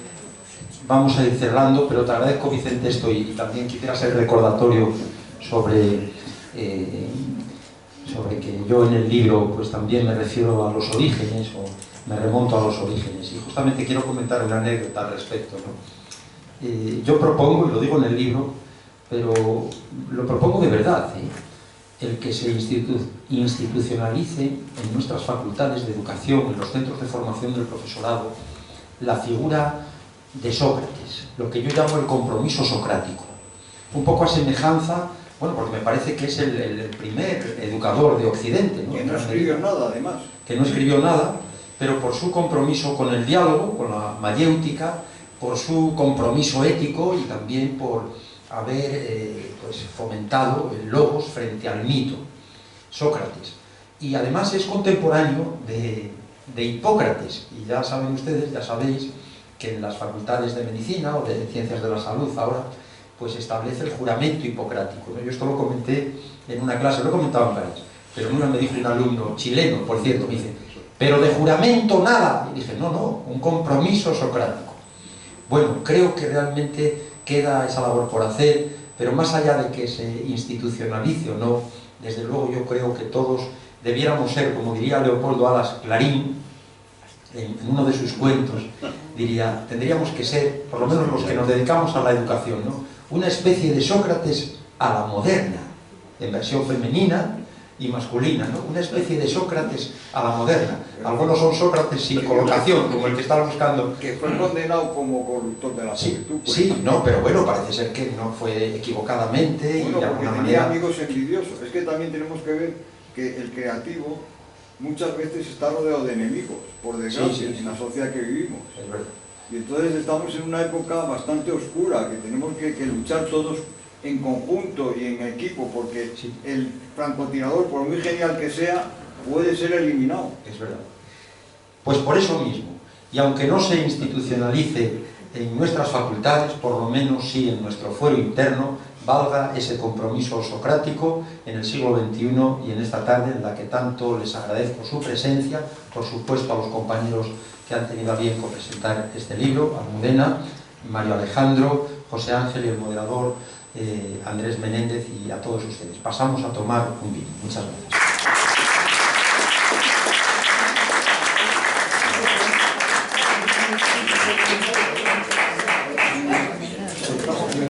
vamos a ir cerrando, pero te agradezco, Vicente, esto y también quisiera hacer recordatorio sobre que yo en el libro pues también me refiero a los orígenes o me remonto a los orígenes y justamente quiero comentar una anécdota al respecto, ¿no? Yo propongo, y lo digo en el libro, pero lo propongo de verdad, el que se institucionalice en nuestras facultades de educación, en los centros de formación del profesorado, la figura de Sócrates, lo que yo llamo el compromiso socrático. Un poco a semejanza, bueno, porque me parece que es el primer educador de Occidente, ¿no? Que no escribió nada, además. Que no escribió nada, pero por su compromiso con el diálogo, con la mayéutica, por su compromiso ético y también por haber pues, fomentado el logos frente al mito, Sócrates. Y además es contemporáneo de Hipócrates, y ya saben ustedes, ya sabéis, que en las facultades de medicina o de ciencias de la salud ahora, pues establece el juramento hipocrático, ¿no? Yo esto lo comenté en una clase, lo he comentado en varias, pero en una me dijo un alumno chileno, por cierto, me dice, pero de juramento nada. Y dije, no, un compromiso socrático. Bueno, creo que realmente queda esa labor por hacer, pero más allá de que se institucionalice o no, desde luego yo creo que todos debiéramos ser, como diría Leopoldo Alas Clarín, en uno de sus cuentos, diría, tendríamos que ser, por lo menos los que nos dedicamos a la educación, ¿no?, una especie de Sócrates a la moderna, en versión femenina y masculina, ¿no? Una especie de Sócrates a la moderna. Algunos son Sócrates sin colocación, como el que está buscando. Que fue condenado como corruptor de la juventud. Sí, sí, no, pero bueno, parece ser que no fue equivocadamente, bueno, y de porque alguna tenía manera... amigos envidiosos. Es que también tenemos que ver que el creativo muchas veces está rodeado de enemigos, por desgracia, Sí. en la sociedad que vivimos. Es verdad. Y entonces estamos en una época bastante oscura, que tenemos que luchar todos en conjunto y en equipo, porque el francotirador, por muy genial que sea, puede ser eliminado. Es verdad. Pues por eso mismo, y aunque no se institucionalice en nuestras facultades, por lo menos sí en nuestro fuero interno, valga ese compromiso socrático en el siglo XXI y en esta tarde en la que tanto les agradezco su presencia, por supuesto a los compañeros que han tenido a bien presentar este libro, Almudena, Mario Alejandro, José Ángel y el moderador Andrés Menéndez, y a todos ustedes. Pasamos a tomar un vino. Muchas gracias.